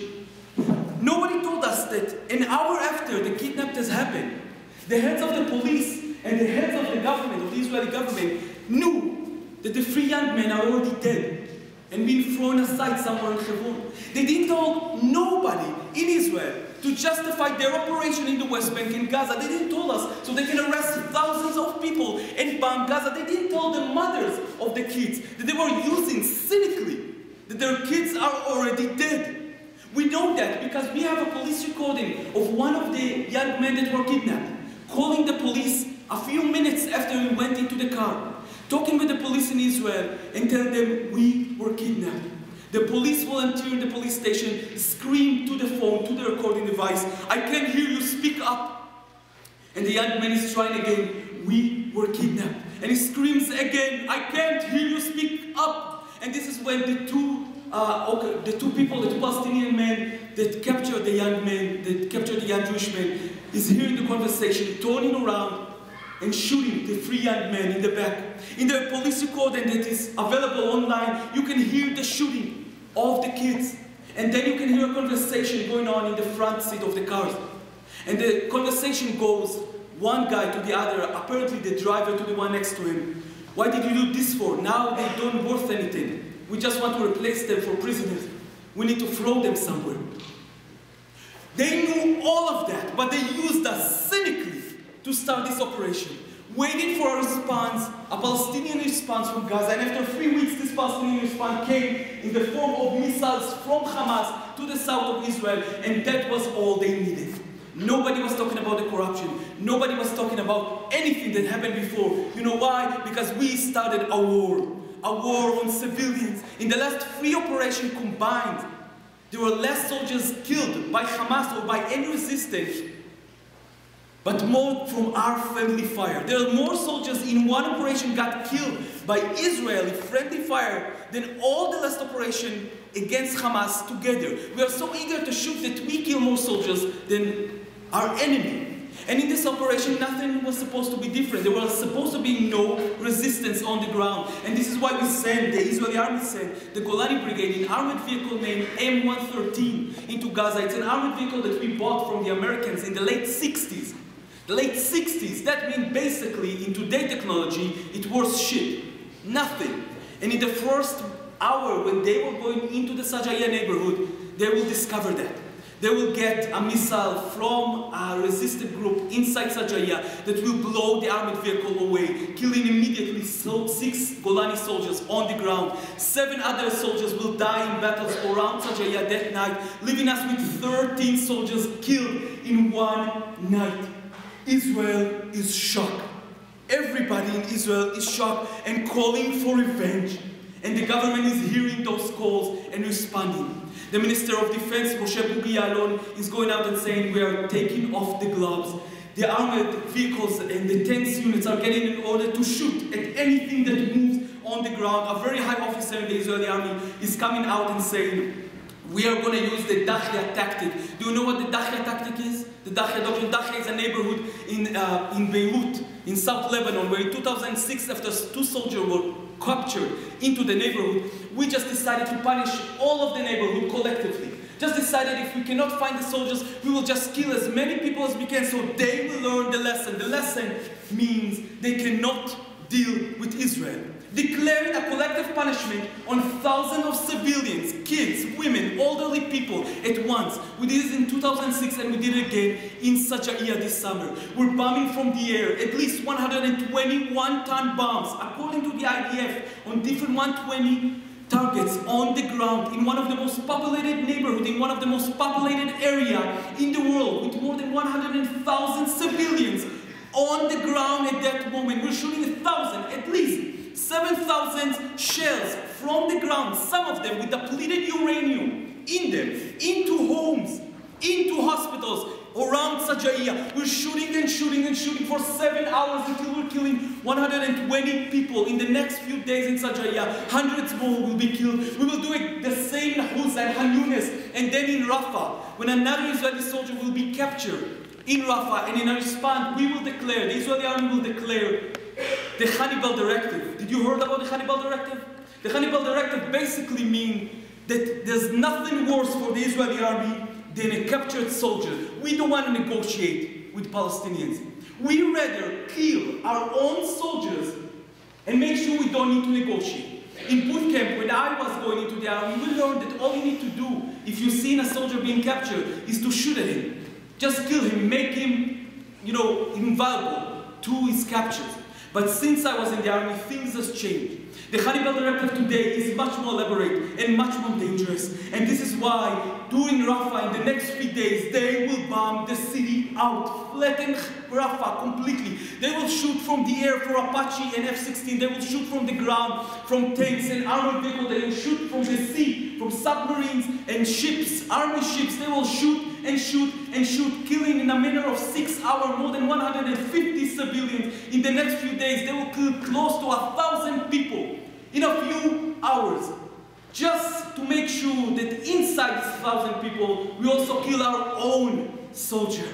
E: Nobody told us that an hour after the kidnapping has happened, the heads of the police and the heads of the government, of the Israeli government, knew that the 3 young men are already dead and being thrown aside somewhere in Hebron. They didn't tell nobody in Israel to justify their operation in the West Bank in Gaza. They didn't tell us so they can arrest thousands of people and bomb Gaza. They didn't tell the mothers of the kids that they were using cynically, that their kids are already dead. We know that because we have a police recording of one of the young men that were kidnapped, calling the police a few minutes after we went into the car, talking with the police in Israel and telling them we were kidnapped. The police volunteer in the police station scream to the phone, to the recording device, "I can't hear you, speak up." And the young man is trying again, "We were kidnapped." And he screams again, "I can't hear you, speak up." And this is when the two people, the two Palestinian men that captured the young man, that captured the young Jewish man, is hearing the conversation, turning around and shooting the three young men in the back. In the police recording that is available online, you can hear the shooting of the kids. And then you can hear a conversation going on in the front seat of the cars. And the conversation goes, one guy to the other, apparently the driver to the one next to him. "Why did you do this for? Now they don't worth anything. We just want to replace them for prisoners. We need to throw them somewhere." They knew all of that, but they used us cynically to start this operation, waiting for a response, a Palestinian response from Gaza. And after 3 weeks, this Palestinian response came in the form of missiles from Hamas to the south of Israel, and that was all they needed. Nobody was talking about the corruption. Nobody was talking about anything that happened before. You know why? Because we started a war on civilians. In the last 3 operations combined, there were less soldiers killed by Hamas or by any resistance, but more from our friendly fire. There are more soldiers in one operation got killed by Israeli friendly fire than all the last operation against Hamas together. We are so eager to shoot that we kill more soldiers than our enemy. And in this operation, nothing was supposed to be different. There was supposed to be no resistance on the ground. And this is why we sent, the Israeli army sent, the Golani Brigade, an armored vehicle named M113 into Gaza. It's an armored vehicle that we bought from the Americans in the late 60s. The late 60s, that means basically in today's technology, it was shit. Nothing. And in the first hour when they were going into the Sajaya neighborhood, they will discover that. They will get a missile from a resistant group inside Sajaya that will blow the armored vehicle away, killing immediately 6 Golani soldiers on the ground. 7 other soldiers will die in battles around Sajaya that night, leaving us with 13 soldiers killed in one night. Israel is shocked. Everybody in Israel is shocked and calling for revenge. And the government is hearing those calls and responding. The Minister of Defense, Moshe Bughi Ya'alon, is going out and saying we are taking off the gloves. The armored vehicles and the tanks units are getting in order to shoot at anything that moves on the ground. A very high officer in the Israeli army is coming out and saying, we are going to use the Dahya tactic. Do you know what the Dahya tactic is? The Dahya doctrine. Dahya is a neighborhood in Beirut, in South Lebanon, where in 2006, after 2 soldiers were captured into the neighborhood, we just decided to punish all of the neighborhood collectively. Just decided if we cannot find the soldiers, we will just kill as many people as we can so they will learn the lesson. The lesson means they cannot deal with Israel. Declaring a collective punishment on thousands of civilians, kids, women, elderly people at once. We did it in 2006 and we did it again in Sajaya this summer. We're bombing from the air, at least 121-ton bombs, according to the IDF, on different 120 targets on the ground in one of the most populated neighborhoods, in one of the most populated areas in the world, with more than 100,000 civilians on the ground at that moment. We're shooting 1,000, at least 7,000 shells from the ground, some of them with depleted uranium in them, into homes, into hospitals around Sajaya. We're shooting and shooting and shooting for 7 hours until we're killing 120 people. In the next few days in Sajaya, hundreds more will be killed. We will do it the same in Huz and Han Yunis, and then in Rafah, when another Israeli soldier will be captured in Rafah, and in a response, we will declare, the Israeli army will declare the Hannibal Directive. Did you heard about the Hannibal Directive? The Hannibal Directive basically means that there's nothing worse for the Israeli army than a captured soldier. We don't want to negotiate with Palestinians. We rather kill our own soldiers and make sure we don't need to negotiate. In boot camp, when I was going into the army, we learned that all you need to do, if you see a soldier being captured, is to shoot at him. Just kill him, make him, invaluable to his captures. But since I was in the army, things has changed. The Hannibal directive today is much more elaborate and much more dangerous. And this is why during Rafah, in the next few days, they will bomb the city out, flatten Rafah completely. They will shoot from the air for Apache and F-16. They will shoot from the ground, from tanks and armored vehicles. They will shoot from the sea, from submarines and ships, army ships. They will shoot and shoot and shoot, killing in a matter of 6 hours more than 150 civilians. In the next few days, they will kill close to 1,000 people in a few hours. Just to make sure that inside these 1,000 people, we also kill our own soldier.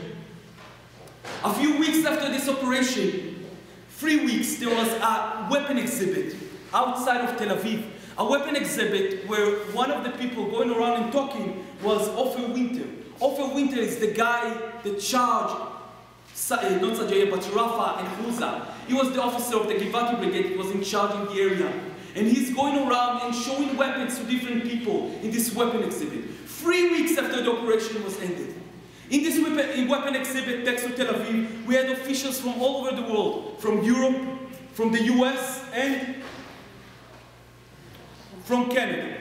E: A few weeks after this operation, 3 weeks, there was a weapon exhibit outside of Tel Aviv. A weapon exhibit where one of the people going around and talking was Ofer Winter. Ofer Winter is the guy that charged, not Sajaya, but Rafah and Huza. He was the officer of the Givati Brigade. He was in charge in the area. And he's going around and showing weapons to different people in this weapon exhibit. 3 weeks after the operation was ended. In this weapon exhibit next to Tel Aviv, we had officials from all over the world, from Europe, from the US, and from Canada.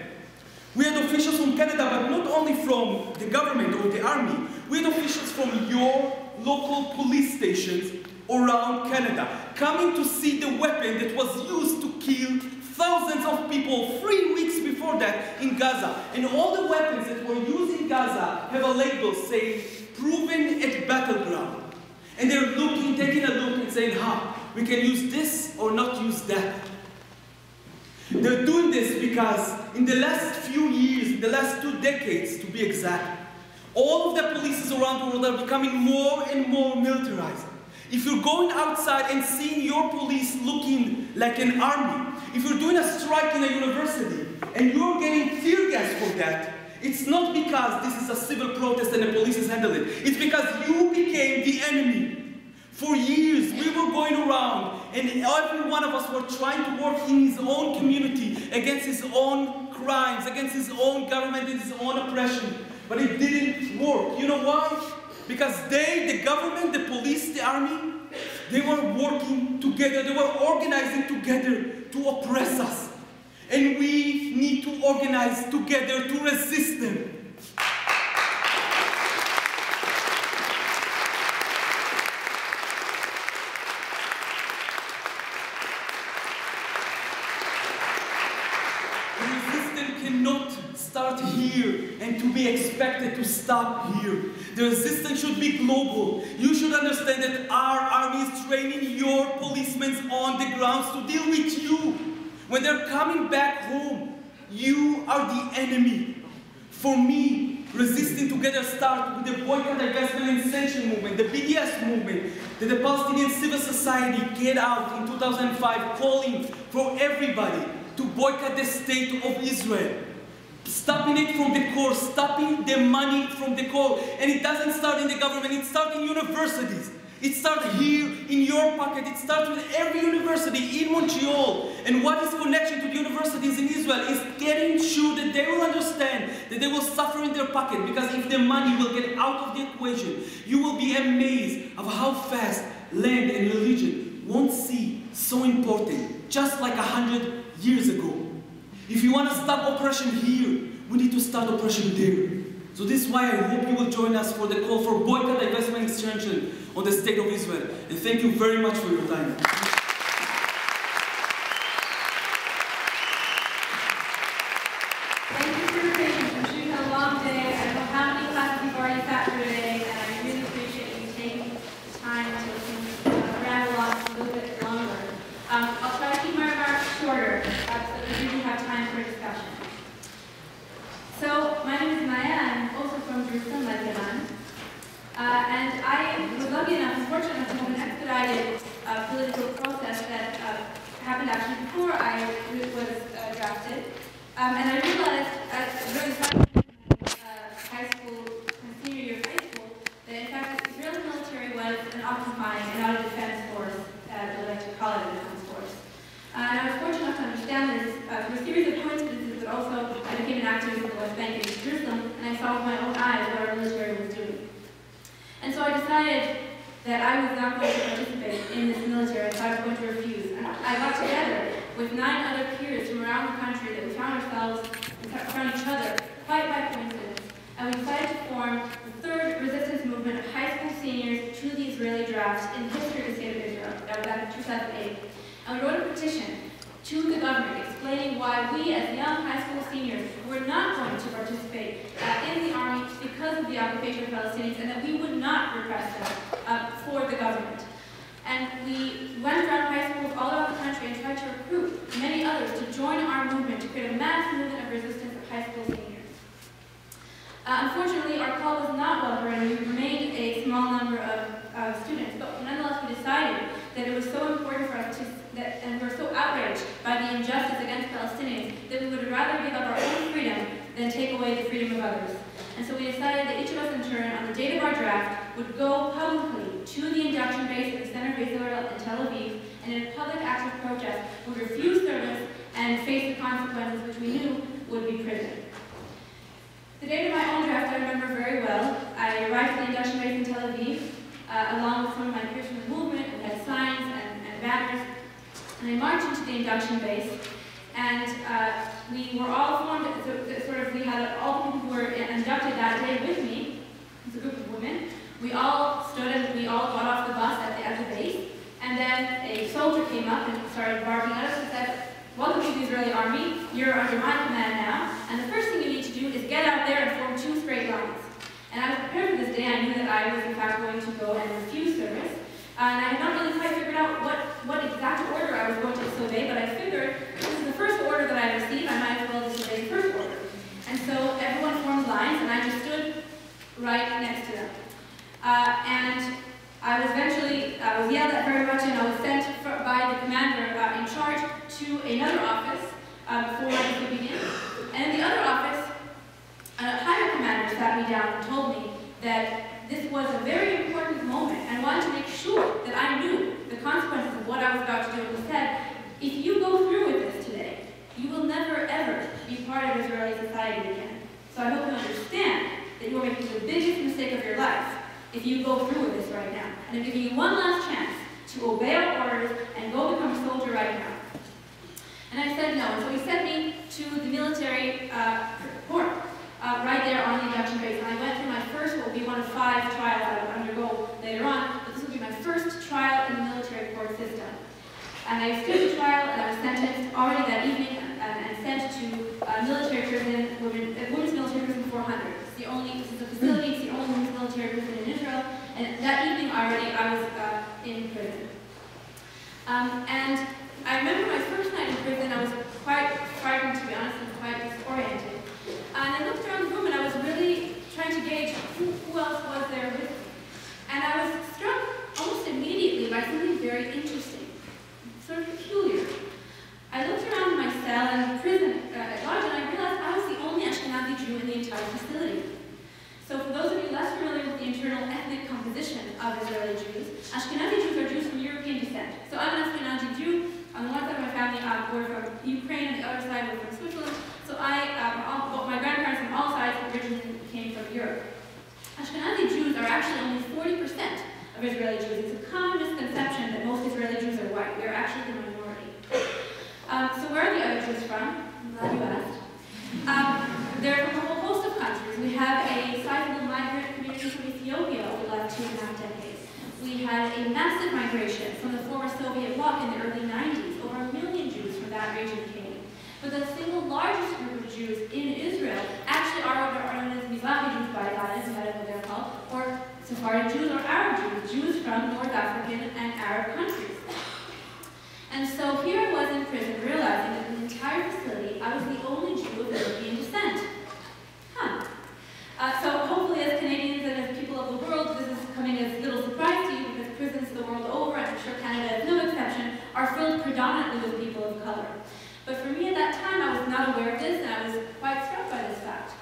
E: We had officials from Canada, but not only from the government or the army. We had officials from your local police stations around Canada, coming to see the weapon that was used to kill thousands of people 3 weeks before that in Gaza. And all the weapons that were used in Gaza have a label saying, proven at battleground. And they're looking, taking a look and saying, we can use this or not use that. They're doing this because in the last few years, in the last 2 decades to be exact, all of the polices around the world are becoming more and more militarized. If you're going outside and seeing your police looking like an army, if you're doing a strike in a university and you're getting tear gas for that, it's not because this is a civil protest and the police is handling it. It's because you became the enemy. For years, we were going around and every one of us were trying to work in his own community against his own crimes, against his own government and his own oppression. But it didn't work. You know why? Because they, the government, the police, the army, they were working together, they were organizing together to oppress us. And we need to organize together to resist them. Cannot start here and to be expected to stop here. The resistance should be global. You should understand that our army is training your policemen on the grounds to deal with you. When they're coming back home, you are the enemy. For me, resisting together starts with the boycott, divestment and sanction movement, the BDS movement, that the Palestinian civil society get out in 2005 calling for everybody to boycott the state of Israel. Stopping it from the core, stopping the money from the core. And it doesn't start in the government, it starts in universities. It starts here in your pocket. It starts with every university in Montreal. And what is connection to the universities in Israel is getting sure that they will understand that they will suffer in their pocket. Because if the money will get out of the equation, you will be amazed of how fast land and religion won't see so important, just like 100 years ago. If you want to stop oppression here, we need to start oppression there. So this is why I hope you will join us for the call for boycott, divestment, and extension on the state of Israel. And thank you very much for your time.
F: Thank you for your patience. I'm sure you've had a long day. I don't know how many classes you've already sat through today, and I really appreciate you taking the time to listen, ramble on a little bit longer. I'll try to keep my remarks shorter so that we really have time for discussion. So, my name is Maya. I'm also from Jerusalem, Lebanon. And I was lucky enough and fortunate enough to have an expedited political process that happened actually before I was drafted. And I realized at really high school, senior year of high school, that in fact the Israeli military was an occupying and not a defense force, as I like to call it, a defense force. And I was fortunate enough to understand this through a series of coincidences, but also I became an activist in the West Bank in Jerusalem, and I saw with my own eyes what our military was doing. And so I decided that I was not going to participate in this military, so I was going to refuse. with 9 other peers from around the country that we found each other quite by coincidence, and we decided to form the 3rd resistance movement of high school seniors to the Israeli draft in the history of the state of Israel. That was back in 2008. And we wrote a petition to the government explaining why we as young high school seniors were not going to participate in the army because of the occupation of Palestinians, and that we would not repress them for the government. And we went around high schools all around the country and tried to recruit many others to join our movement to create a mass movement of resistance of high school seniors. Unfortunately, our call was not well heard, and we remained a small number of students, but nonetheless we decided that it was so important for us and we were so outraged by the injustice against Palestinians that we would rather give up our own freedom than take away the freedom of others. And so we decided that each of us in turn, on the date of our draft, would go publicly to the induction base at the Center of Israel in Tel Aviv, and in a public act of protest would refuse service and face the consequences which we knew would be prison. The date of my own draft I remember very well. I arrived at the induction base in Tel Aviv, along with some of my peers from the movement. We had signs and banners, and I marched into the induction base, and we were all formed, we had all the people who were inducted that day with me. It was a group of women. We all stood and we all got off the bus at the base, and then a soldier came up and started barking at us and said, "Welcome to the Israeli army, you're under my command now, and the first thing you need to do is get out there and form 2 straight lines." And I was prepared for this day. I knew that I was in fact going to go and refuse service. And I had not really quite figured out what exact order I was going to disobey, but I figured this is the first order that I received, I might as well disobey the first order. And so everyone formed lines, and I just stood right next to them. And I was yelled at very much, and I was sent by the commander in charge to another office before I could begin. And in the other office, a higher commander sat me down and told me that this was a very important moment and wanted to make sure that I knew the consequences of what I was about to do. He said, "If you go through with this today, you will never ever be part of Israeli society again. So I hope you understand that you are making the biggest mistake of your life if you go through with this right now. And I'm giving you one last chance to obey our orders and go become a soldier right now." And I said no. And so he sent me to the military court right there on the induction base. And I went through my first, what will be one of 5 trials I would undergo later on, but this will be my first trial in the military court system. And I stood the trial, and I was sentenced already that evening and sent to military prison, women's military prison 400. This is a facility, it's the only women's military prison in Israel, and that evening already I was in prison. And I remember my first night in prison, I was quite frightened, to be honest, and quite disoriented. And I looked around the room, and I was really trying to gauge who else was there with me. And I was struck almost immediately by something very interesting, sort of peculiar. I looked around my cell in the prison lodge, and I realized I was the only Ashkenazi Jew in the entire facility. So for those of you less familiar with the internal ethnic composition of Israeli Jews, Ashkenazi Jews are Jews from European descent. So I'm an Ashkenazi Jew. On the one side of my family, we're from Ukraine, and the other side, we're from Switzerland. So my grandparents from all sides originally came from Europe. Ashkenazi Jews are actually only 40% of Israeli Jews. It's a common misconception that most Israeli Jews are white. We are actually the minority. So where are the other Jews from? I'm glad you asked. They're from a whole host of countries. We have a sizable migrant community from Ethiopia over the last 2.5 decades. We had a massive migration from the former Soviet bloc in the early 90s. Over 1 million Jews from that region came. But the single largest group of Jews in Israel actually are known as Mizrahi Jews by that, is what they're called, or Sephardic Jews or Arab Jews, Jews from North African and Arab countries. And so here I was in prison, realizing that in the entire facility, I was the only Jew of European descent. So hopefully as Canadians and as people of the world, this is coming as little surprise to you, because prisons the world over, and I'm sure Canada is no exception, are filled predominantly with people of color. But for me at that time, I was not aware of this, and I was quite struck by this fact.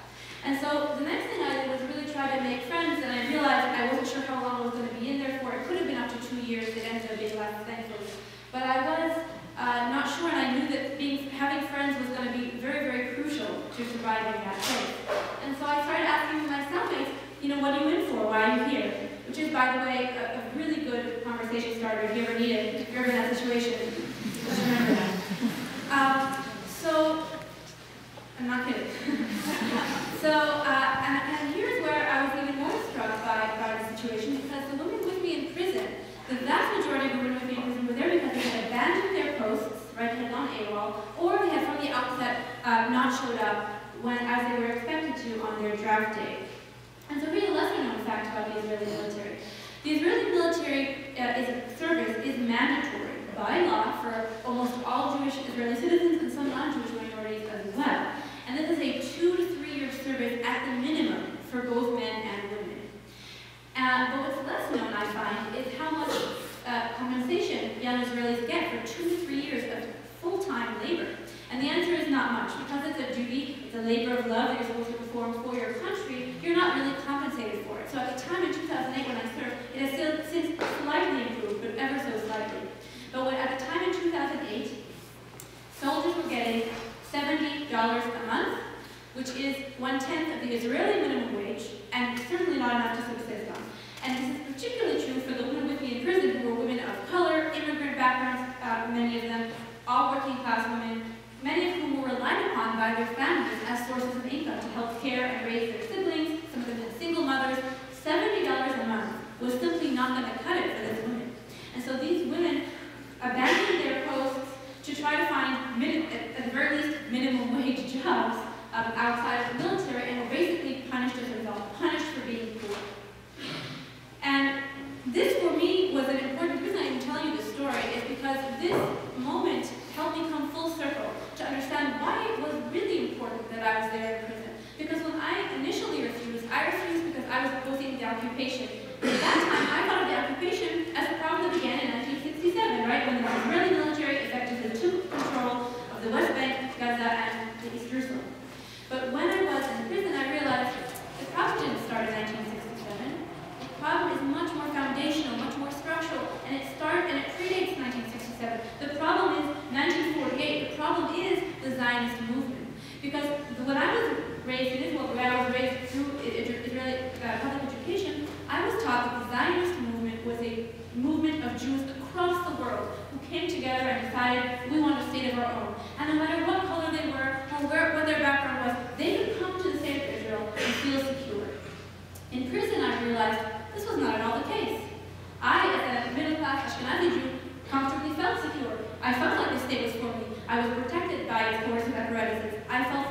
F: And so the next thing I did was really try to make friends, and I realized I wasn't sure how long I was going to be in there for. It could have been up to 2 years. It ended up being less, thankfully. But I was not sure, and I knew that having friends was going to be very, very crucial to surviving that place. And so I started asking my cellmates, what are you in for? Why are you here? Which is, by the way, a really good conversation starter if you ever need it, if you're ever in that situation. Just remember that. not kidding. So, and here's where I was even more struck by the situation, because the women with me in prison, the vast majority of women with me in prison were there because they had abandoned their posts, right, they had gone AWOL, or they had from the outset not showed up as they were expected to on their draft day. And so here's a lesser known fact about the Israeli military. The Israeli military service is mandatory by law for almost all Jewish Israeli citizens and some non-Jewish minorities as well. And this is a 2 to 3 year service at the minimum for both men and women. But what's less known, I find, is how much compensation young Israelis get for 2 to 3 years of full-time labor. And the answer is not much. Because it's a duty, it's a labor of love that you're supposed to perform for your country, you're not really compensated for it. So at the time in 2008 when I served, it has still since slightly improved, but ever so slightly. But at the time in 2008, soldiers were getting $70 a month, which is 1/10 of the Israeli minimum wage, and certainly not enough to subsist on. And this is particularly true for the women with me in prison, who were women of color, immigrant backgrounds, many of them, all working class women, many of whom were relied upon by their families as sources of income to help care and raise their siblings, some of them had single mothers. $70 a month was simply not going to cut it for these women. And so these women abandoned their posts to try to find, at the very least, minimum wage jobs outside of the military, and were basically punished as a result, punished for being poor. And this, for me, was an important reason I'm telling you this story, is because this moment helped me come full circle to understand why it was really important that I was there in prison. Because when I initially refused, because I was opposing the occupation. At that time, I thought of the occupation as a problem that began in 1967, right, when the Israeli military effectively took control of the West Bank, Gaza, and the East Jerusalem. But when I was in prison, I realized the problem didn't start in 1967. The problem is much more foundational, much more structural, and it predates 1967. The problem is 1948. The problem is the Zionist movement. Because when I was raised in Israel, where I was raised through Israeli public education, I was taught that the Zionist movement was a movement of Jews across the world who came together and decided we want a state of our own. And no matter what color they were or what their background was, they could come to the state of Israel and feel secure. In prison, I realized this was not at all the case. I, as a middle-class Ashkenazi Jew, comfortably felt secure. I felt like the state was for me. I was protected by its coercive apparatuses. I felt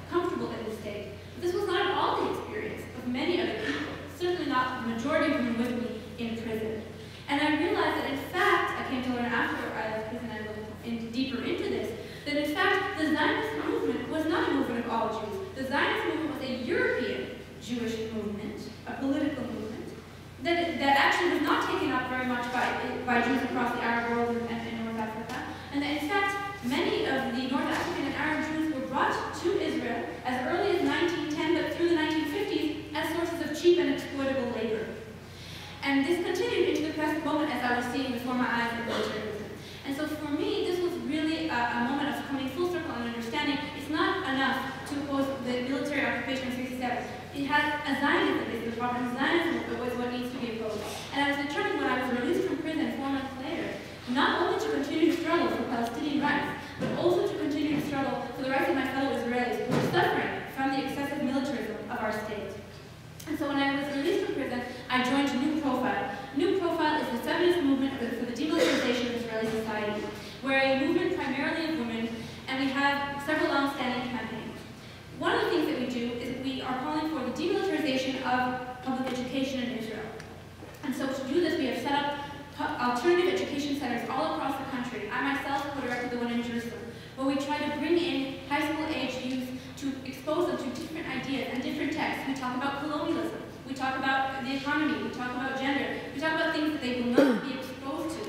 F: comfortable in the state. But this was not at all the experience of many other people, certainly not the majority of women with me in prison. And I realized that in fact, I came to learn after I left prison and looked deeper into this, that in fact the Zionist movement was not a movement of all Jews. The Zionist movement was a European Jewish movement, a political movement, that actually was not taken up very much by Jews across the Arab world and North Africa. And that in fact, many of the North African and Arab Jews were brought to Israel as early as 1910, but through the 1950s as sources of cheap and exploitable labor. And this continued into the present moment as I was seeing before my eyes in militarism. And so for me, this was really a moment of coming full circle and understanding it's not enough to oppose the military occupation of 67. It has a Zionism is the problem. Zionism was what needs to be opposed. And I was determined when I was released from prison 4 months later, not only to continue to struggle for Palestinian rights, but also to continue to struggle for the rights of my fellow Israelis who were suffering from the excessive militarism of our state. And so when I was released from prison, I joined New Profile. New Profile is the feminist movement for the demilitarization of Israeli society. We're a movement primarily of women, and we have several long-standing campaigns. One of the things that we do is we are calling for the demilitarization of public education in Israel. And so to do this, we have set up alternative education centers all across the country. I myself co-directed the one in Jerusalem, where we try to bring in high school-age youth to expose them to different ideas and different texts. We talk about colonialism. We talk about the economy. We talk about gender. We talk about things that they will not be exposed to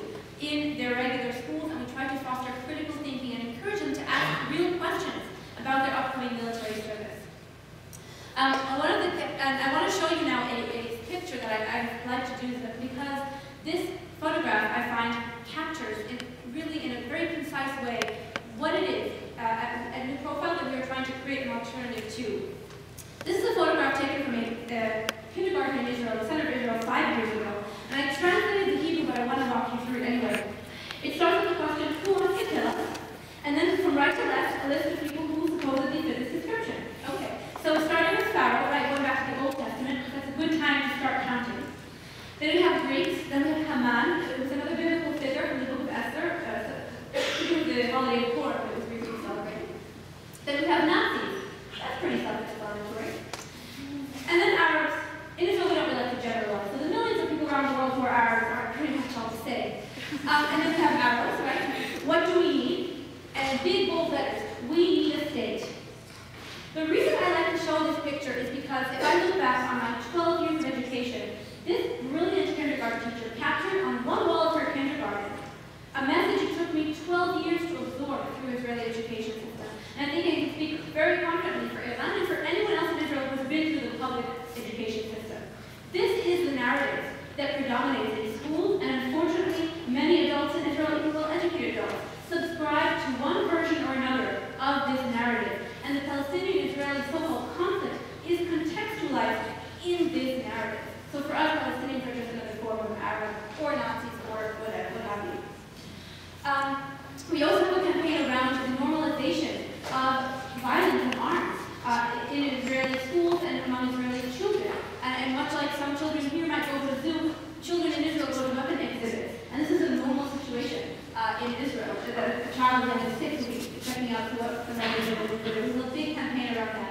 F: in their regular schools, and we try to foster critical thinking and encourage them to ask real questions about their upcoming military service. I want to show you now a picture that I like to do because this photograph, I find, captures really in a very concise way what it is, a new profile that we are trying to create an alternative to. This is a photograph taken from a kindergarten in Israel, the center of Israel, 5 years ago. And I translated the Hebrew, but I want to walk you through it anyway. It starts with the question, who wants to kill us? And then from right to left, a list of people who supposedly fit this description. And then we have arrows, right? What do we need? And big bold letters, we need a state. The reason I like to show this picture is because if I look back on my 12 years of education, this brilliant kindergarten teacher captured on one wall of her kindergarten a message it took me 12 years to absorb through Israeli education system. And I think I can speak very confidently for Iran and for anyone else in Israel who has been through the public education system. This is the narrative that predominates in schools, and unfortunately, many adults in Israel, even well-educated adults, subscribe to one version or another of this narrative. And the Palestinian-Israeli so-called conflict is contextualized in this narrative. So for us, Palestinians are just another form of Arab or Nazis or whatever, what have you. We also have a campaign around the normalization of violence and arms in Israeli schools and among Israeli children. And much like some children here might go to a zoo, children in Israel go to weapon exhibits. And this is a normal situation in Israel. A child who is 6 weeks checking out what the weapons are. There was a big campaign around that.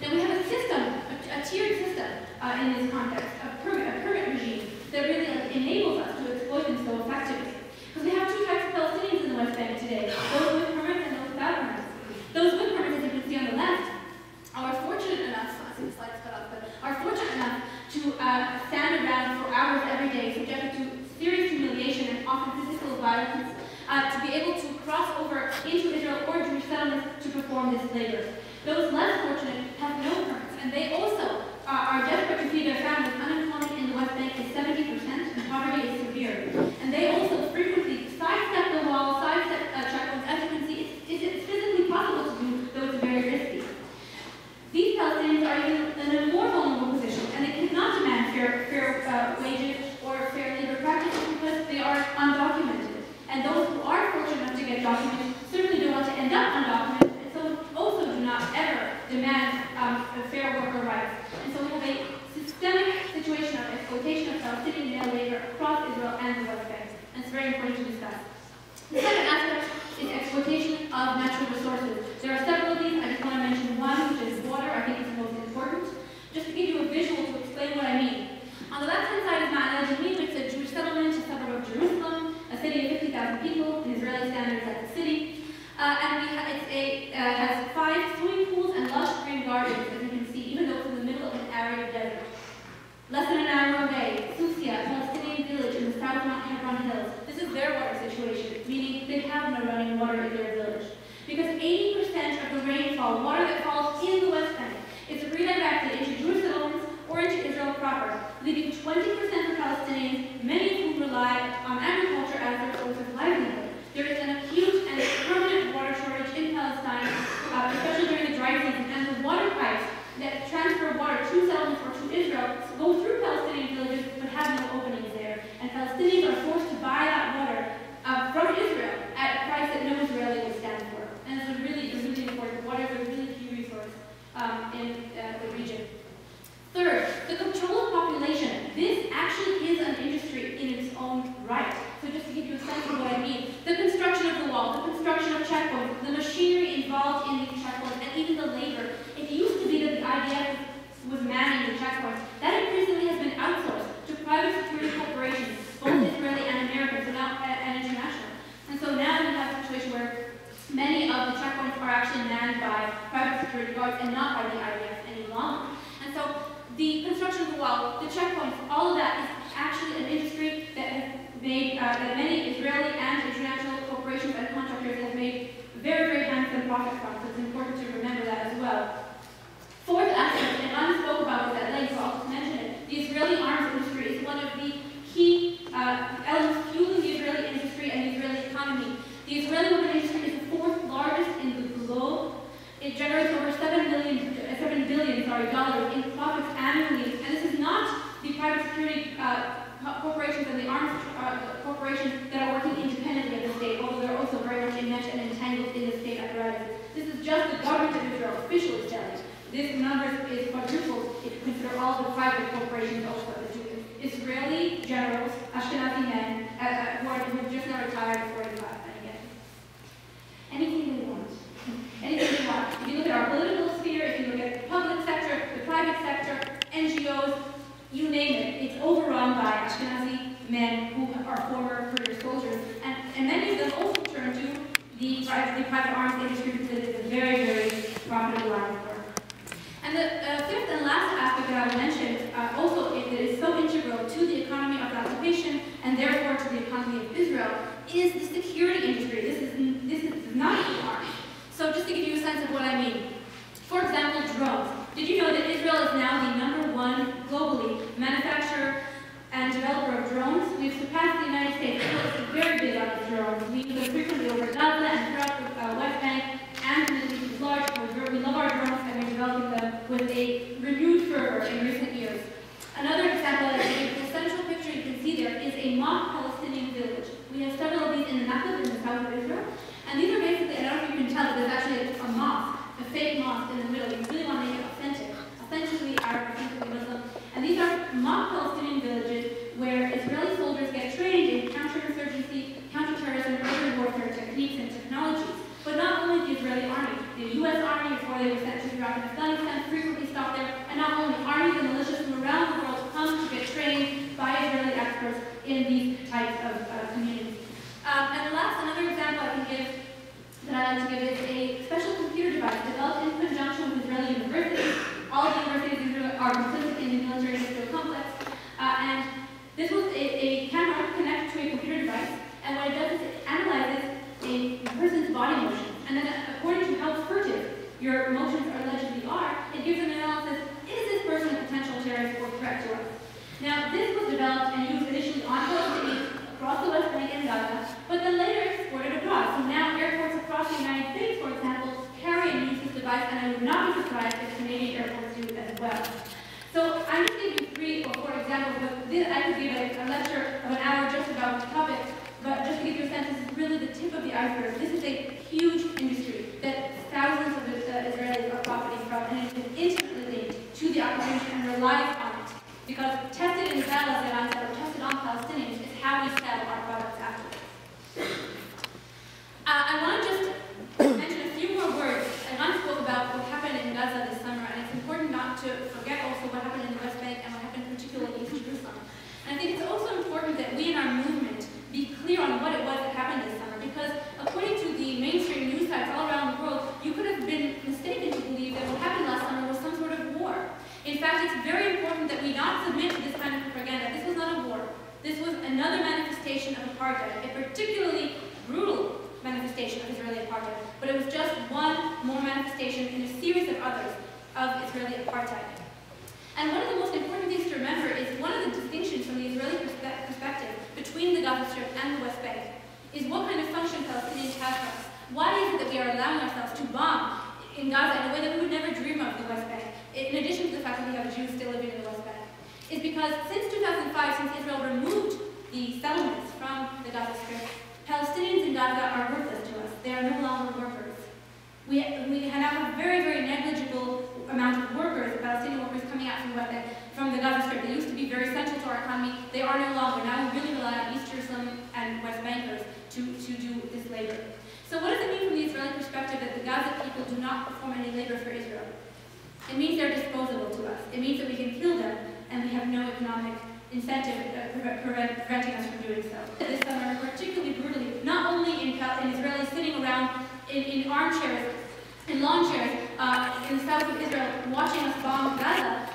F: Then we have a system, a tiered system in this context, a permit regime that really enables us to exploit them so effectively. Because we have two types of Palestinians in the West Bank today, those with permits and those without permits. Those with permits, as you can see on the left, are fortunate enough, I see the slides cut off, but are fortunate enough to stand around for hours every day, subjected to serious humiliation and often physical violence, to be able to cross over into Israel or Jewish settlements to perform this labor. Those less fortunate have no permits, and they also are desperate to feed their families. Unemployment in the West Bank is 70%, and poverty is severe. And they also frequently sidestep the wall, sidestep checkpoints. As you can see, it's physically possible to do, though it's very risky. These Palestinians are even in a more vulnerable position, and they cannot demand fair wages or fair labor practices because they are undocumented. And those who are fortunate enough to get documents certainly don't want to end up undocumented, and so also do not ever demand fair worker rights. And so we have a systemic situation of exploitation of Palestinian male labor across Israel and the West Bank. And it's very important to discuss. The second aspect is exploitation of natural resources. There are several of these. I just want to mention one, which is water. I think it's the most important. Just to give you a visual to explain what I mean. On the left-hand side is Ma'an al-Jamim. It's a Jewish settlement, a suburb of Jerusalem, a city of 50,000 people. In Israeli standards, that's a city. It has 5 swimming pools and lush green gardens, as you can see, even though it's in the middle of an arid desert. Less than an hour away, Susia, a Palestinian village in the South Mount Hebron Hills. This is their water situation, meaning they have no running water in their village. Because 80% of the rainfall, water that falls in the West Bank, is redirected into Jewish settlements or into Israel proper, leaving 20% for Palestinians, many of whom rely on agriculture as their source of livelihood. There is an acute and permanent water shortage in Palestine, especially during the dry season, and the water pipes that transfer water to settlements or to Israel go through Palestinian villages but have no openings there. And Palestinians are forced to buy that water from Israel at a price that no Israeli would stand for. And it's really important. Water is a really key resource in the region. Third, the control of population. This actually is an industry in its own right. So just to give you a sense of what I mean, the construction of the wall, the construction of checkpoints, the machinery involved in these checkpoints, and even the labor. It used to be that the IDF was manning the checkpoints. That increasingly has been outsourced to private security corporations, both Israeli and American, so now, and international. And so now we have a situation where many of the checkpoints are actually manned by private security guards and not by the IDF any longer. And so the construction of the wall, the checkpoints, all of that is actually an industry that has made, that many Israeli and international corporations and contractors have made very, very handsome profit from. So it's important to remember that as well. Fourth aspect, and I spoke about this at length, so I'll just mention it. The Israeli arms industry is one of the key elements fueling the Israeli industry and the Israeli economy. The Israeli weapon industry is the 4th largest in the globe. It generates over $7 billion in profits annually, and this is not the private security corporations and the arms corporations that are working independently of the state, although they're also very much enmeshed and entangled in the state apparatus. This is just the government of Israel officially telling. This number is quadrupled if you consider all the private corporations also the Israeli generals, Ashkenazi men, who have just now retired before the last again. Anything they want. Anything they want. If you look at our political sphere, if you look at the public sector, the private sector, NGOs, you name it, it's overrun by Ashkenazi men and who are former career soldiers. And many of them also turn to the private arms industry because it is a very, very profitable line of work. And the fifth and last aspect that I would mention, also it is so integral to the economy of the occupation and therefore to the economy of Israel, is the security industry. This is not the arms. So just to give you a sense of what I mean. For example, drones. Did you know that Israel is now the #1 globally manufacturer and developer of drones? We've surpassed the United States. Israel is very big on drones. We use them frequently over Gaza and throughout the West Bank and the Middle East is large. We love our drones and we're developing them with a renewed fervor in recent years. Another example that I give, the central picture you can see there is a mock Palestinian village. We have several of these in the Nakba in the south of Israel. And these are basically, I don't know if you can tell, but there's actually a mosque, a fake mosque in the middle. You really want to make it authentic, authentically Arab, authentically Muslim. And these are mock Palestinian villages where Israeli soldiers get trained in counterinsurgency, counterterrorism, urban warfare techniques and technologies. But not only the Israeli army, the U.S. Army, before they were sent to Iraq and Afghanistan, frequently stopped there, and not only armies and militias from around the world come to get trained by Israeli experts in these types of communities. And another example I can give, that I like to give, is a special computer device developed in conjunction with Israeli universities. All of the universities in Israel are complicit in the military-industrial complex. And this was a camera connected to a computer device, and what it does is it analyzes a person's body motion, and then according to how furtive your motions allegedly are, it gives an analysis, is this person a potential terrorist or threat to us? Now, this was developed and used initially on Palestinians across the West Bank and Gaza, but then later exported abroad. So now airports across the United States, for example, carry and use this device, and I would not be surprised if Canadian airports do as well. So I'm just giving you 3 or 4 examples, but I could give a lecture of an hour just about the topic. But just to give you a sense, this is really the tip of the iceberg. This is a huge industry that thousands of Israelis are profiting from, and it is intimately linked to the occupation and relies on it. Because tested in Gaza, or tested on Palestinians, is how we sell our products afterwards. I want to just mention a few more words. I spoke about what happened in Gaza this summer, and it's important not to forget also what happened in the West Bank and what happened particularly in East Jerusalem. And I think it's also important that we in our movement be clear on what it was that happened this summer, because according to the mainstream news sites all around the world, you could have been mistaken to believe that what happened last summer was some sort of war. In fact, it's very important that we not submit to this kind of propaganda. This was not a war. This was another manifestation of apartheid, a particularly brutal manifestation of Israeli apartheid, but it was just one more manifestation in a series of others of Israeli apartheid. And one of the most important things to remember is one of the distinctions from the Israeli perspective between the Gaza Strip and the West Bank is what kind of function Palestinians have for us. Why is it that we are allowing ourselves to bomb in Gaza in a way that we would never dream of the West Bank, in addition to the fact that we have Jews still living in the West Bank? Is because since 2005, since Israel removed the settlements from the Gaza Strip, Palestinians in Gaza are worthless to us. They are no longer workers. We now have a very, very negligible amount of workers, Palestinian workers coming out from the Gaza Strip. They used to be very central to our economy. They are no longer. Now we really rely on East Jerusalem and West Bankers to do this labor. So what does it mean from the Israeli perspective that the Gaza people do not perform any labor for Israel? It means they're disposable to us. It means that we can kill them and we have no economic incentive preventing us from doing so. This summer, particularly brutally, not only in Israelis sitting around in armchairs, in lawn chairs, in the south of Israel, watching us bomb Gaza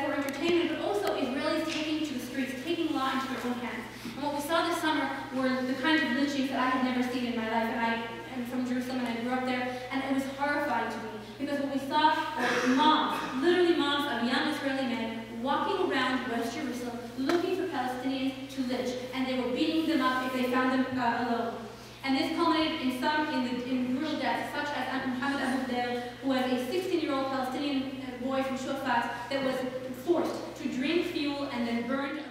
F: for entertainment, but also Israelis taking to the streets, taking law into their own hands. And what we saw this summer were the kind of lynchings that I had never seen in my life, and I am from Jerusalem and I grew up there, and it was horrifying to me, because what we saw were moms, literally moms of young Israeli men, walking around West Jerusalem looking for Palestinians to lynch, and they were beating them up if they found them alone. And this culminated in brutal deaths, such as Mohammed Abu Dail, who was a 16-year-old Palestinian boy from Shufat that was forced to drink fuel and then burned